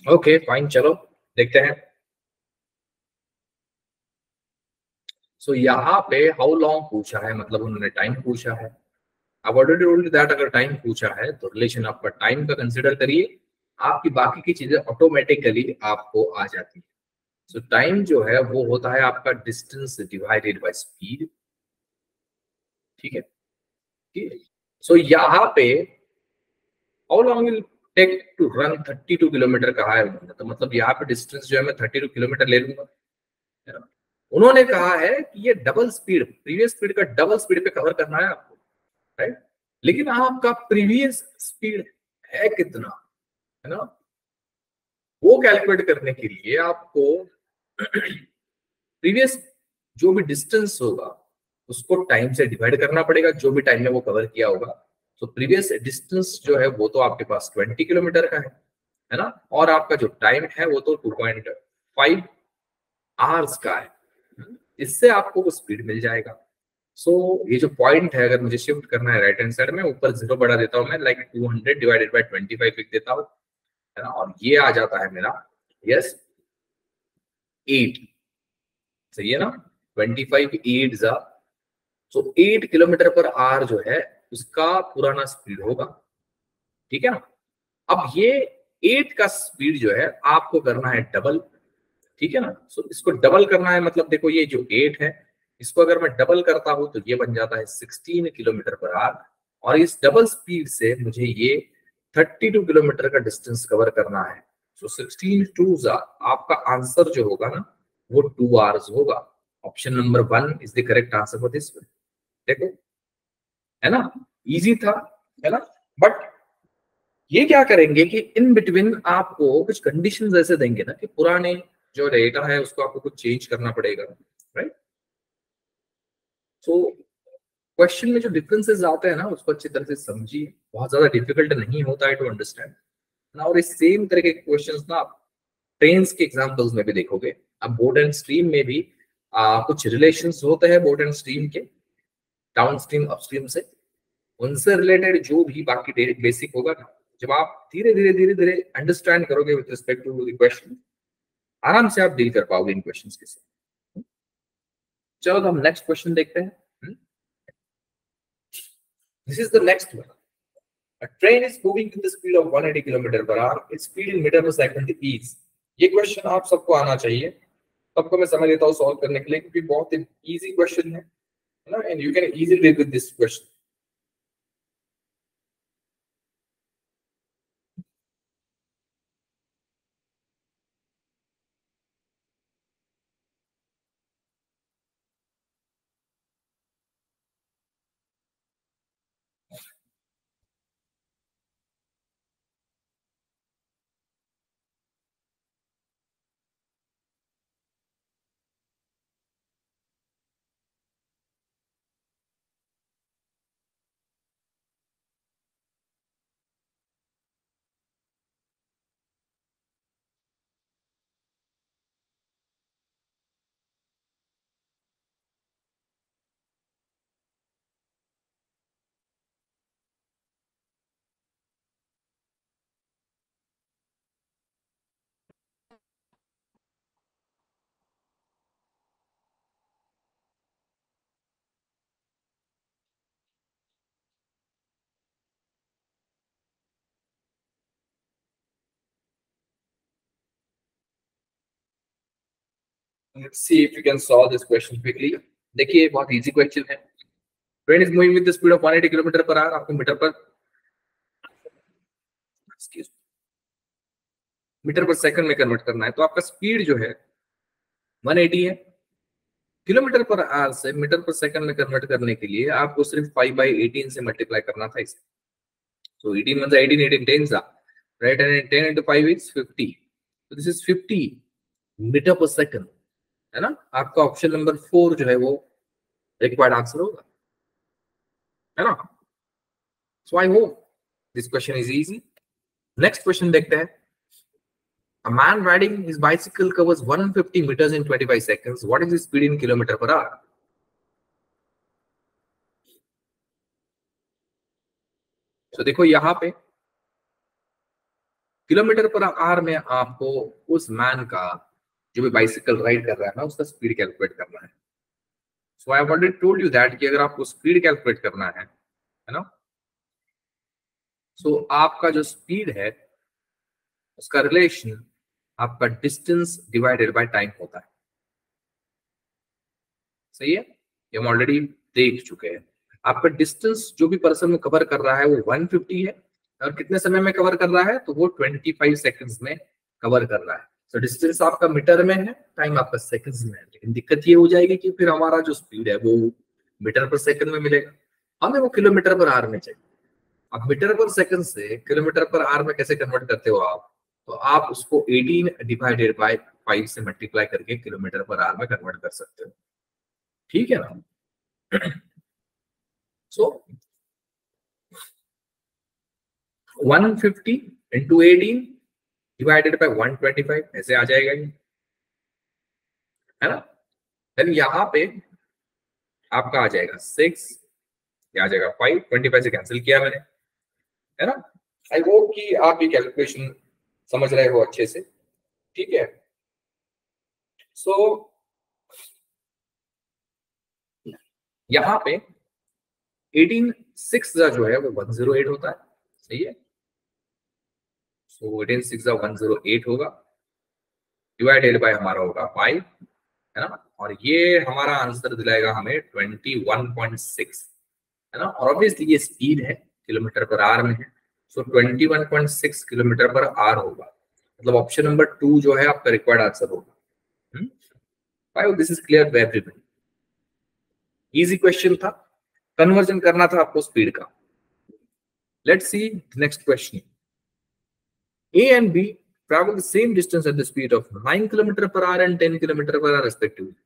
Okay fine, चलो देखते हैं। सो यहाँ पे हाउ लॉन्ग पूछा है, मतलब उन्होंने टाइम पूछा है। अब ऑलरेडी टोल्ड दैट अगर टाइम पूछा है तो रिलेशन आपका टाइम का कंसिडर करिए, आपकी बाकी की चीजें ऑटोमेटिकली आपको आ जाती है। सो टाइम जो है वो होता है आपका डिस्टेंस डिवाइडेड बाय स्पीड। ठीक है, ठीक है। सो यहाँ पे how long will take to run 32 kilometer कहा है उन्होंने, तो मतलब यहाँ पे डिस्टेंस जो है मैं 32 किलोमीटर ले लूंगा, है ना। उन्होंने कहा है कि ये डबल स्पीड, प्रीवियस स्पीड का डबल स्पीड पे कवर करना है आपको, राइट। लेकिन आपका प्रीवियस स्पीड है कितना, है ना, वो कैलकुलेट करने के लिए आपको प्रीवियस जो भी डिस्टेंस होगा उसको टाइम से डिवाइड करना पड़ेगा, जो भी टाइम में वो कवर किया होगा। तो प्रीवियस डिस्टेंस जो है वो तो आपके पास 20 किलोमीटर का है ना, और आपका जो टाइम है वो तो 2.5 आवर्स का है। इससे आपको वो स्पीड मिल जाएगा। सो ये जो पॉइंट है, अगर मुझे शिफ्ट करना है राइट हैंड साइड में, ऊपर जीरो बढ़ा देता हूँ मैं, लाइक 200 डिवाइडेड बाय 25 लिख देता हूँ, है ना, और ये आ जाता है मेरा, यस, 8। सही है ना, 25 8 जा, सो 8 किलोमीटर पर आवर जो है उसका पुराना स्पीड होगा। ठीक है ना। अब ये 8 का स्पीड जो है आपको करना है डबल। ठीक है ना। सो इसको डबल करना है, मतलब देखो ये जो 8 है इसको अगर मैं डबल करता हूं तो ये बन जाता है 16 किलोमीटर पर आवर, और इस डबल स्पीड से मुझे ये 32 किलोमीटर का डिस्टेंस कवर करना है। सो 16 टू आपका आंसर जो होगा ना वो 2 आवर्स होगा। Option number 1 is the correct answer for this. देखो, है ना, इजी था, है ना। बट ये क्या करेंगे कि इन बिटवीन आपको कुछ कंडीशंस ऐसे देंगे ना कि पुराने जो डेटा है उसको आपको कुछ चेंज करना पड़ेगा, राइट। सो क्वेश्चन में जो डिफरेंसेस आते हैं ना उसको अच्छी तरह से समझिए, बहुत ज्यादा डिफिकल्ट नहीं होता है टू अंडरस्टैंड ना। और इस सेम तरह के क्वेश्चंस ना आप ट्रेन्स के एग्जांपल्स में भी देखोगे। अब बोर्ड एंड स्ट्रीम में भी कुछ रिलेशंस होते हैं बोर्ड एंड स्ट्रीम के, डाउन स्ट्रीम अपस्ट्रीम से, उनसे रिलेटेड जो भी बाकी बेसिक होगा ना, जब आप धीरे धीरे अंडरस्टैंड करोगे with respect to the question, आराम से आप डील कर पाओगे इन क्वेश्चंस के साथ। चलो तो हम नेक्स्ट क्वेश्चन देखते हैं। This is the next one. A train is moving with the speed of 180 km per hour. Its speed in meter per second is। ये क्वेश्चन आप सबको आना चाहिए, सबको मैं समय देता हूँ सॉल्व करने के लिए, क्योंकि बहुत इजी क्वेश्चन है ना, and you can easily deal with this question. Let's see if you can solve this question quickly. देखिए बहुत इजी क्वेश्चन है. Train is moving with the speed of 180 km per hour. आपको metre per second में convert करना है. तो आपका speed जो है 180 है. किलोमीटर पर आवर से मीटर पर सेकंड में कन्वर्ट करने के लिए आपको सिर्फ 5/18 से मल्टीप्लाई करना था इसे. So 18 1 18, 18 10 right, and 10 into 5 is 50. So this is 50 metre per second है ना. आपका ऑप्शन नंबर 4 जो है वो रिक्वायर्ड आंसर होगा, है ना. So I hope this question is easy. Next question देखते हैं. A man riding his bicycle covers 150 meters in 25 seconds. What is his speed in kilometer per hour? So देखो यहाँ पे किलोमीटर पर आवर में आपको उस मैन का जो भी बाइसिकल राइड कर रहा है ना उसका स्पीड कैलकुलेट करना है. So I have already told you that कि अगर आपको स्पीड कैलकुलेट करना है ना, सो आपका जो स्पीड है उसका रिलेशन आपका डिस्टेंस डिवाइडेड बाय टाइम होता है. सही है, ये हम ऑलरेडी देख चुके हैं. आपका डिस्टेंस जो भी पर्सन में कवर कर रहा है वो 150 है और कितने समय में कवर कर रहा है तो वो 25 सेकंड्स में कवर कर रहा है. तो डिस्टेंस आपका मीटर में है, टाइम आपका सेकंड्स में है. लेकिन दिक्कत ये हो जाएगी कि फिर हमारा जो स्पीड है वो मीटर पर सेकंड में मिलेगा, हमें वो किलोमीटर पर आवर में चाहिए. अब मीटर पर सेकंड से किलोमीटर पर आवर में कैसे कन्वर्ट करते हो आप, तो आप उसको 18 डिवाइडेड बाय 5 से मल्टीप्लाई करके किलोमीटर पर आवर में कन्वर्ट कर सकते हो. ठीक है ना. सो 150 into 18 डिवाइडेड बाय 125 ऐसे आ जाएगा ये, है ना. देन यहाँ पे आपका आ जाएगा 6, ये आ जाएगा 5, 25 से कैंसिल किया मैंने, है ना. आई होप कि आप ये कैलकुलेशन समझ रहे हो अच्छे से. ठीक है. सो यहाँ पे 18 6 जो है वो 108 होता है. सही है. सो 18 6 108 होगा, डिवाइडेड बाय हमारा होगा 5, है ना. और ये हमारा आंसर दिलाएगा हमें 21.6, है ना. और ऑब्वियसली ये स्पीड है, किलोमीटर पर आवर में है. सो 21.6 किलोमीटर पर आवर होगा. मतलब ऑप्शन नंबर 2 जो है आपका रिक्वायर्ड आंसर होगा. I hope this is clear to everyone. Easy question था, कन्वर्जन करना था आपको स्पीड का. Let's see next question. A and B travel the same distance at the speed of 9 km per hour and 10 km per hour respectively.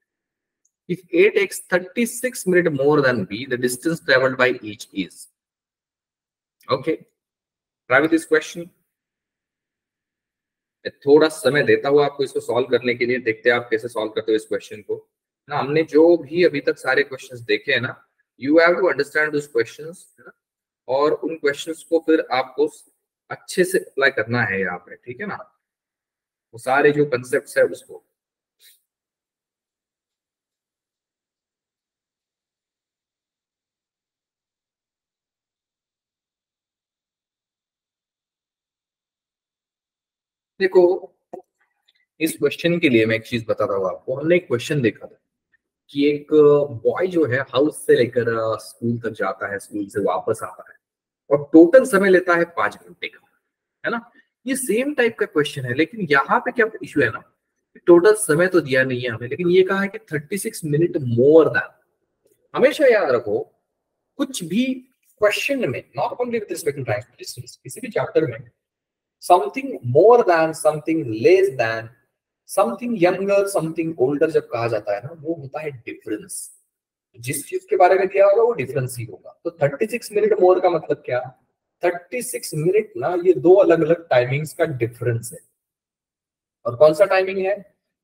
If A takes 36 minutes more than B, the distance traveled by each is. Okay, try with this question. थोड़ा समय देता हूँ आपको इसको solve करने के लिए. देखते हैं आप कैसे सॉल्व करते हो इस क्वेश्चन को ना. हमने जो भी अभी तक सारे क्वेश्चंस देखे हैं ना, you have to understand those questions, और उन क्वेश्चंस को फिर आपको अच्छे से अप्लाई करना है यहाँ पे. ठीक है ना. वो सारे जो कंसेप्ट्स है उसको. देखो इस क्वेश्चन के लिए मैं एक चीज बताता हूँ आपको. हमने एक क्वेश्चन देखा था कि एक बॉय जो है हाउस से लेकर स्कूल तक जाता है, स्कूल से वापस आता है और टोटल समय लेता है 5 घंटे का, है ना. ये सेम टाइप का क्वेश्चन है, लेकिन यहाँ पे क्या इश्यू है ना, टोटल समय तो दिया नहीं है हमें, लेकिन ये कहा है कि 36 मिनट मोर देन. हमेशा याद रखो कुछ भी क्वेश्चन में, not only with respect to time distance, किसी भी चैप्टर में something more than, something less than, something younger, something older जब कहा जाता है ना, वो होता है डिफरेंस. जिस चीज के बारे में किया होगा वो डिफरेंस ही होगा. तो 36 मिनट मोर का मतलब क्या, 36 मिनट ना ये दो अलग अलग टाइमिंग्स का डिफरेंस है. और कौन सा टाइमिंग है,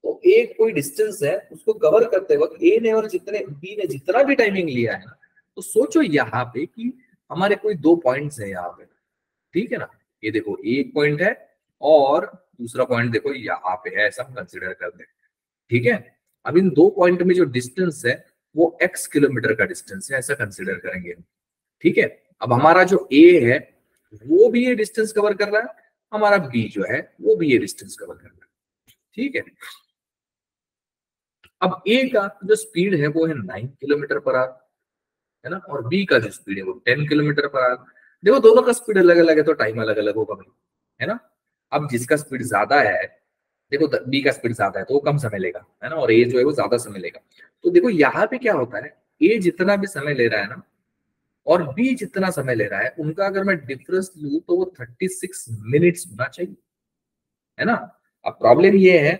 तो एक कोई डिस्टेंस है उसको कवर करते वक्त ए ने और बी ने जितना भी टाइमिंग लिया है ना, तो सोचो यहाँ पे कि हमारे कोई 2 पॉइंट्स है यहाँ पे. ठीक है ना. ये देखो एक पॉइंट है और दूसरा पॉइंट देखो यहाँ पे है, ऐसा कंसिडर करते हैं. ठीक है. अब इन 2 पॉइंट में जो डिस्टेंस है वो x किलोमीटर का डिस्टेंस है, ऐसा कंसिडर करेंगे. ठीक है. अब हमारा जो a है वो भी ये डिस्टेंस कवर कर रहा है, हमारा b जो है वो भी ये डिस्टेंस कवर कर रहा है. ठीक है. अब ए का जो स्पीड है वो है 9 किलोमीटर पर आवर, है ना, और बी का जो स्पीड है वो 10 किलोमीटर पर आवर। देखो दोनों का स्पीड अलग अलग है तो टाइम अलग अलग होगा भाई, है ना। अब जिसका स्पीड ज्यादा है, देखो बी का स्पीड ज्यादा है तो वो कम समय लेगा, है ना, और ए जो है वो ज्यादा समय लेगा। तो देखो यहाँ पे क्या होता है, ए जितना भी समय ले रहा है ना और बी जितना समय ले रहा है, उनका अगर मैं डिफरेंस लूं तो वो 36 मिनट्स होना चाहिए, है ना। अब प्रॉब्लम ये है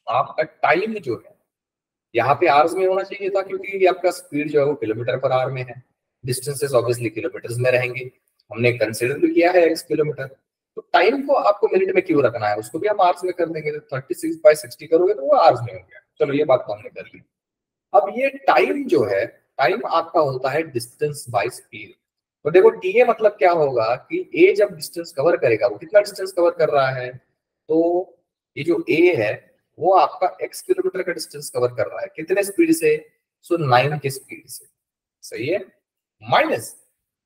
आपका टाइम जो है यहाँ पे आवर्स में होना चाहिए था, क्योंकि आपका स्पीड जो है वो किलोमीटर पर आवर में है, डिस्टेंसेस ऑब्वियसली किलोमीटर्स में रहेंगे, हमने कंसिडर भी किया है एक्स किलोमीटर। तो टाइम को आपको मिनट में क्यों रखना है, उसको भी हम आवर्स में कर देंगे, तो 36/60 करोगे तो वो आवर्स में हो गया। चलो ये बात तो हमने कर ली। अब ये टाइम जो है, टाइम आपका होता है डिस्टेंस बाय स्पीड। तो देखो टीए मतलब क्या होगा कि ए जब डिस्टेंस कवर करेगा, वो कितना डिस्टेंस कवर कर रहा है, तो ये जो ए है वो आपका x किलोमीटर का डिस्टेंस कवर कर रहा है, कितने स्पीड से, सो 9 के स्पीड से, सही है। माइनस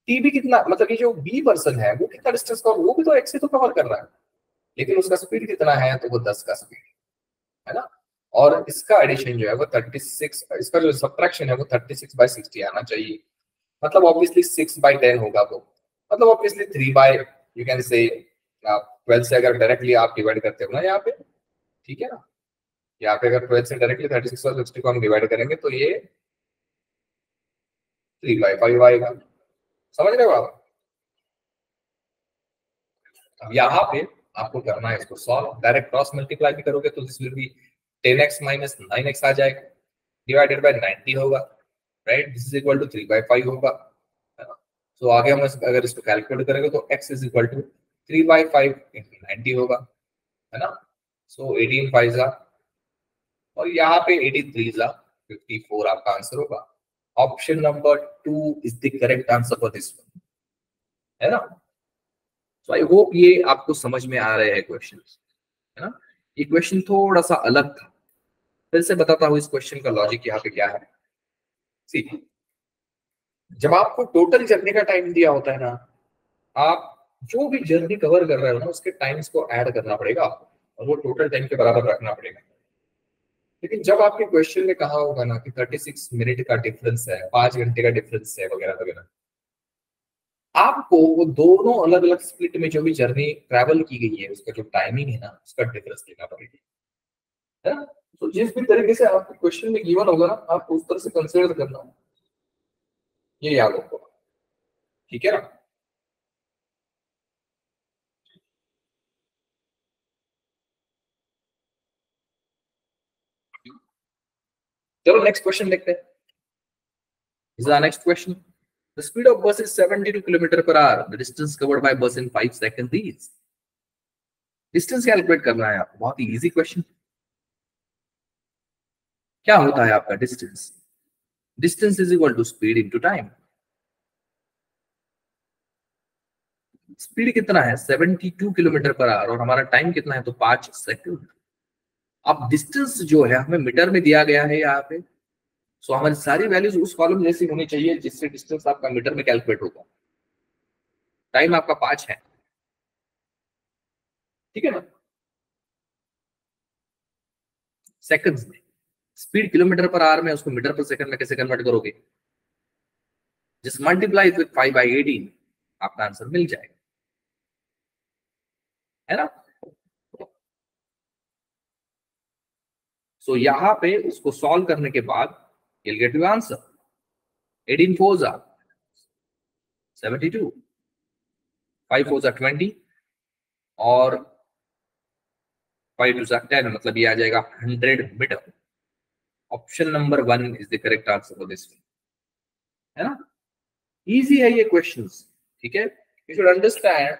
टी भी कितना, मतलब ये जो बी पर्सन है वो कितना डिस्टेंस कवर, वो भी तो x से तो कवर कर रहा है, लेकिन उसका स्पीड कितना है, तो वो 10 का स्पीड, है ना। और इसका एडिशन जो है वो 36, इसका जो सब्ट्रैक्शन है वो 36/60 आना चाहिए, मतलब ऑब्वियसली 6/10 होगा वो, मतलब ऑब्वियसली 3 यू कैन से 12 से अगर डायरेक्टली आप डिवाइड करते हो ना यहाँ पे, ठीक है ना, यहाँ पे अगर 12 से डायरेक्टली 36 और 60 को हम डिवाइड करेंगे तो ये 3/5 आएगा, समझ रहे हो आप। अब यहाँ पे आपको करना है इसको सॉल्व, डायरेक्ट क्रॉस मल्टीप्लाई भी करोगे तो this will be 10x minus 9x आ जाएगा, डिवाइडेड बाय 90 होगा, right, this is equal to 3/5 होगा, है ना। तो आगे हम अगर इसको कैलकुलेट करेंगे तो x is equal to 3/5 into 90 होगा, है ना। सो 18 5 और यहाँ पे 83 54 आपका आंसर होगा। Option number 2 is the correct answer for this one, है ना। सो आई होप ये आपको समझ में आ रहे हैं क्वेश्चन, है ना। ये क्वेश्चन थोड़ा सा अलग था, फिर से बताता हूँ इस क्वेश्चन का लॉजिक यहाँ पे क्या है। सी, जब आपको टोटल जर्नी का टाइम दिया होता है ना, आप जो भी जर्नी कवर कर रहे हो ना उसके टाइम्स को ऐड करना पड़ेगा आपको, और वो टोटल टाइम के बराबर रखना पड़ेगा। लेकिन जब आपके क्वेश्चन में कहा होगा ना कि 36 मिनट का डिफरेंस है, 5 घंटे का डिफरेंस है वगैरह वगैरह, आपको वो दोनों अलग अलग स्प्लिट में जो भी जर्नी ट्रैवल की गई है उसका जो टाइमिंग है ना उसका डिफरेंस देना पड़ेगा, है ना। तो जिस भी तरीके से आपको क्वेश्चन में गिवन होगा ना आपको उस तरह से कंसिडर करना, ये याद रखो, ठीक है ना। चलो नेक्स्ट क्वेश्चन देखते हैं। This is our next question. The speed of bus is 72 kilometre per our. The distance covered by bus in 5 seconds is. Distance calculate करना है आपको, बहुत ही इजी क्वेश्चन। क्या होता है आपका distance, distance is equal to speed into time. Speed कितना है 72 किलोमीटर पर आवर और हमारा टाइम कितना है तो 5 सेकंड। अब डिस्टेंस जो है हमें मीटर में दिया गया है यहाँ पे, सो हमारी सारी वैल्यूज उस कॉलम जैसी होनी चाहिए जिससे डिस्टेंस आपका मीटर में कैलकुलेट होगा। टाइम आपका 5 है, ठीक है ना, सेकंड्स में। स्पीड किलोमीटर पर आवर में, उसको मीटर पर सेकंड में कैसे कन्वर्ट करोगे, जस्ट मल्टीप्लाई विद 5/18, आपका आंसर मिल जाएगा, है ना। सो यहाँ पे उसको सॉल्व करने के बाद you'll get your answer. 18 4s are 72, 5 4s are 20 और 5 2s are 10, मतलब ये आ जाएगा 100 metre. Option number 1 is the correct answer for this, है ना। इजी है ये क्वेश्चंस, ठीक है। You should understand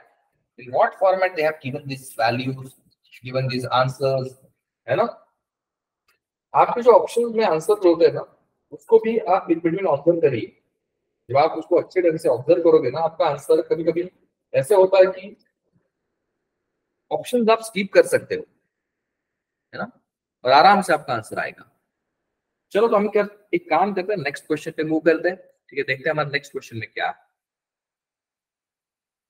in what format they have given this values, given this answers, है ना। आपके जो ऑप्शन में आंसर होते हैं ना उसको भी आप इन बिटवीन ऑब्जर्व करिए। जब आप उसको अच्छे ढंग से ऑब्जर्व करोगे ना आपका आंसर कभी कभी ऐसे होता है कि ऑप्शन आप स्किप कर सकते हो, है ना, और आराम से आपका आंसर आएगा। चलो तो हम क्या एक काम करते हैं, नेक्स्ट क्वेश्चन पे मूव करते हैं, ठीक है। देखते हैं हमारे नेक्स्ट क्वेश्चन में क्या है।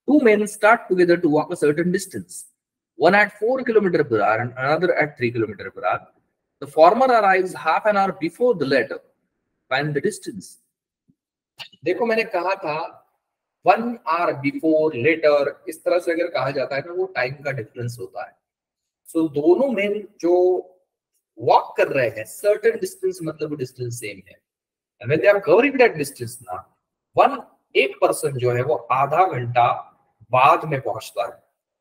Two men start together to walk a certain distance. One at 4 kilometers per hour and another at 3 kilometers per hour. The former arrives half an hour before the latter. Find the distance. देखो मैंने कहा था 1 hour before later, इस तरह से अगर कहा जाता है ना, वो टाइम का डिफरेंस होता है. सो दोनों में जो वॉक कर रहे हैं सर्टेन डिस्टेंस, मतलब डिस्टेंस सेम है. And when they are covering that distance ना, एक पर्सन जो है वो आधा घंटा बाद में पहुंचता है,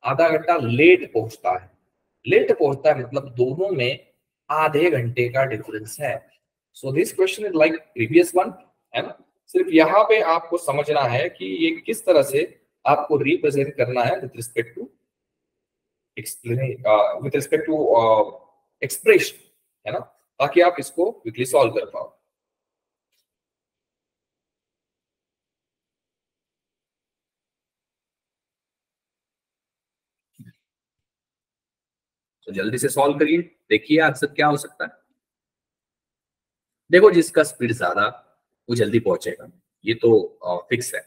आधा घंटा लेट पहुंचता है. लेट पहुंचता है मतलब दोनों में आधे घंटे का डिफरेंस है. So this question is like previous one, है ना. सिर्फ यहाँ पे आपको समझना है कि ये किस तरह से आपको रिप्रेजेंट करना है विद रिस्पेक्ट टू एक्सप्रेशन, है ना, ताकि आप इसको क्विकली सॉल्व कर पाओ. तो जल्दी से सॉल्व करिए, देखिए आंसर क्या हो सकता है. देखो जिसका स्पीड ज्यादा वो जल्दी पहुंचेगा, ये तो फिक्स है.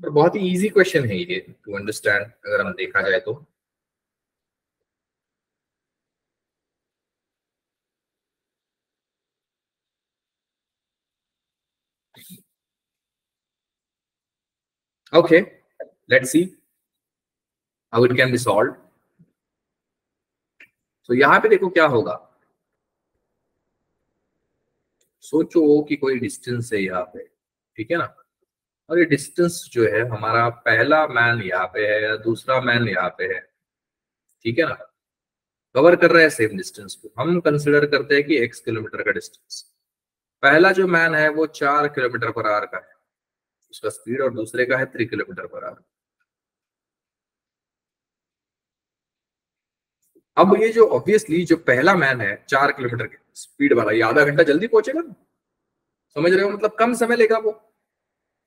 तो बहुत ही इजी क्वेश्चन है ये टू अंडरस्टैंड, अगर हम देखा जाए तो. Okay, let's see how it can be solved. So यहाँ पे देखो क्या होगा. सोचो कि कोई डिस्टेंस है यहाँ पे, ठीक है ना, और ये डिस्टेंस जो है हमारा पहला मैन यहाँ पे है या दूसरा मैन यहाँ पे है, ठीक है ना, कवर कर रहे हैं सेम डिस्टेंस को. हम कंसिडर करते हैं कि x किलोमीटर का डिस्टेंस. पहला जो मैन है वो 4 किलोमीटर पर आवर का है उसका स्पीड, और दूसरे का है 3 किलोमीटर पर आवर. अब ये जो ऑब्वियसली जो पहला मैन है 4 किलोमीटर के स्पीड वाला, ये आधा घंटा जल्दी पहुंचेगा ना, समझ रहे हो, मतलब कम समय लेगा वो.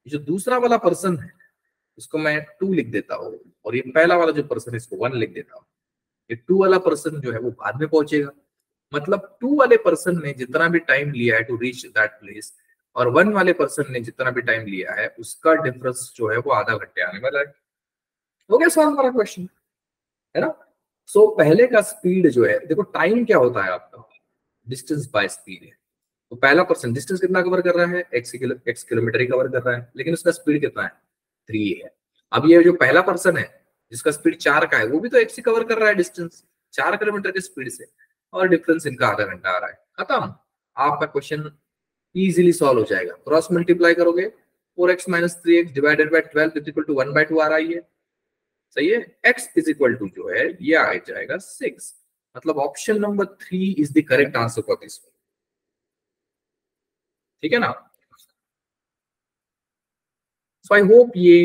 जो दूसरा वाला पर्सन है इसको मैं 2 लिख देता हूँ, और ये पहला वाला जो पर्सन है इसको 1 लिख देता हूँ. ये 2 वाला पर्सन जो है वो बाद में पहुंचेगा. मतलब 2 वाले पर्सन ने जितना भी टाइम लिया है टू रीच दैट प्लेस, और 1 वाले पर्सन ने जितना भी टाइम लिया है उसका डिफरेंस जो है वो आधा घंटे आने वाला है. हो गया सॉल्व हमारा क्वेश्चन, है ना. सो पहले का स्पीड जो है, देखो टाइम क्या होता है आपका, डिस्टेंस बाय स्पीड है. तो पहला पर्सन डिस्टेंस कितना कवर कर रहा है, x किलोमीटर ही कवर कर रहा है, लेकिन उसका स्पीड कितना है, 3 है. अब ये जो पहला पर्सन है जिसका स्पीड 4 का है, वो भी तो x ही कवर कर रहा है डिस्टेंस 4 किलोमीटर की स्पीड से, और डिफरेंस इनका आधा घंटा आ रहा है. खत्म, आपका क्वेश्चन इजीली सॉल्व हो जाएगा. क्रॉस मल्टीप्लाई करोगे 4x - 3x divided by 12 is equal to 1/2 आ रहा है. सही है. x इज इक्वल टू जो है ये आ जाएगा 6. मतलब option number 3 is the correct answer for this. ठीक है ना. सो आई होप ये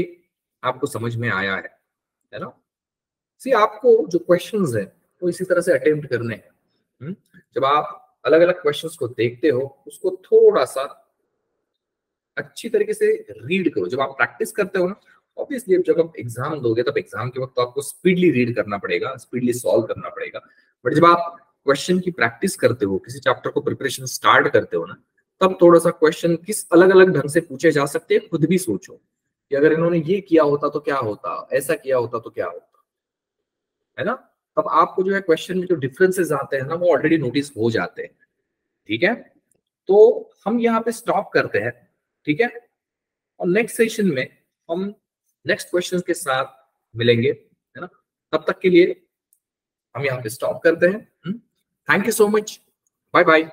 आपको समझ में आया है ना. सी आपको जो क्वेश्चंस है वो इसी तरह से अटेम्प्ट करने हैं. जब आप अलग अलग क्वेश्चंस को देखते हो उसको थोड़ा सा अच्छी तरीके से रीड करो. जब आप प्रैक्टिस करते हो ना, ऑब्वियसली जब आप एग्जाम दोगे तब एग्जाम के वक्त तो आपको स्पीडली रीड करना पड़ेगा, स्पीडली सॉल्व करना पड़ेगा. बट जब आप क्वेश्चन की प्रैक्टिस करते हो, किसी चैप्टर को प्रिपरेशन स्टार्ट करते हो ना, तब थोड़ा सा क्वेश्चन किस अलग अलग ढंग से पूछे जा सकते हैं खुद भी सोचो कि अगर इन्होंने ये किया होता तो क्या होता, ऐसा किया होता तो क्या होता, है ना. तब आपको जो है क्वेश्चन में जो डिफरेंसेस आते हैं ना वो ऑलरेडी नोटिस हो जाते हैं. ठीक है, तो हम यहाँ पे स्टॉप करते हैं. ठीक है, और नेक्स्ट सेशन में हम नेक्स्ट क्वेश्चन के साथ मिलेंगे, है ना. तब तक के लिए हम यहाँ पे स्टॉप करते हैं. Thank you so much, bye bye.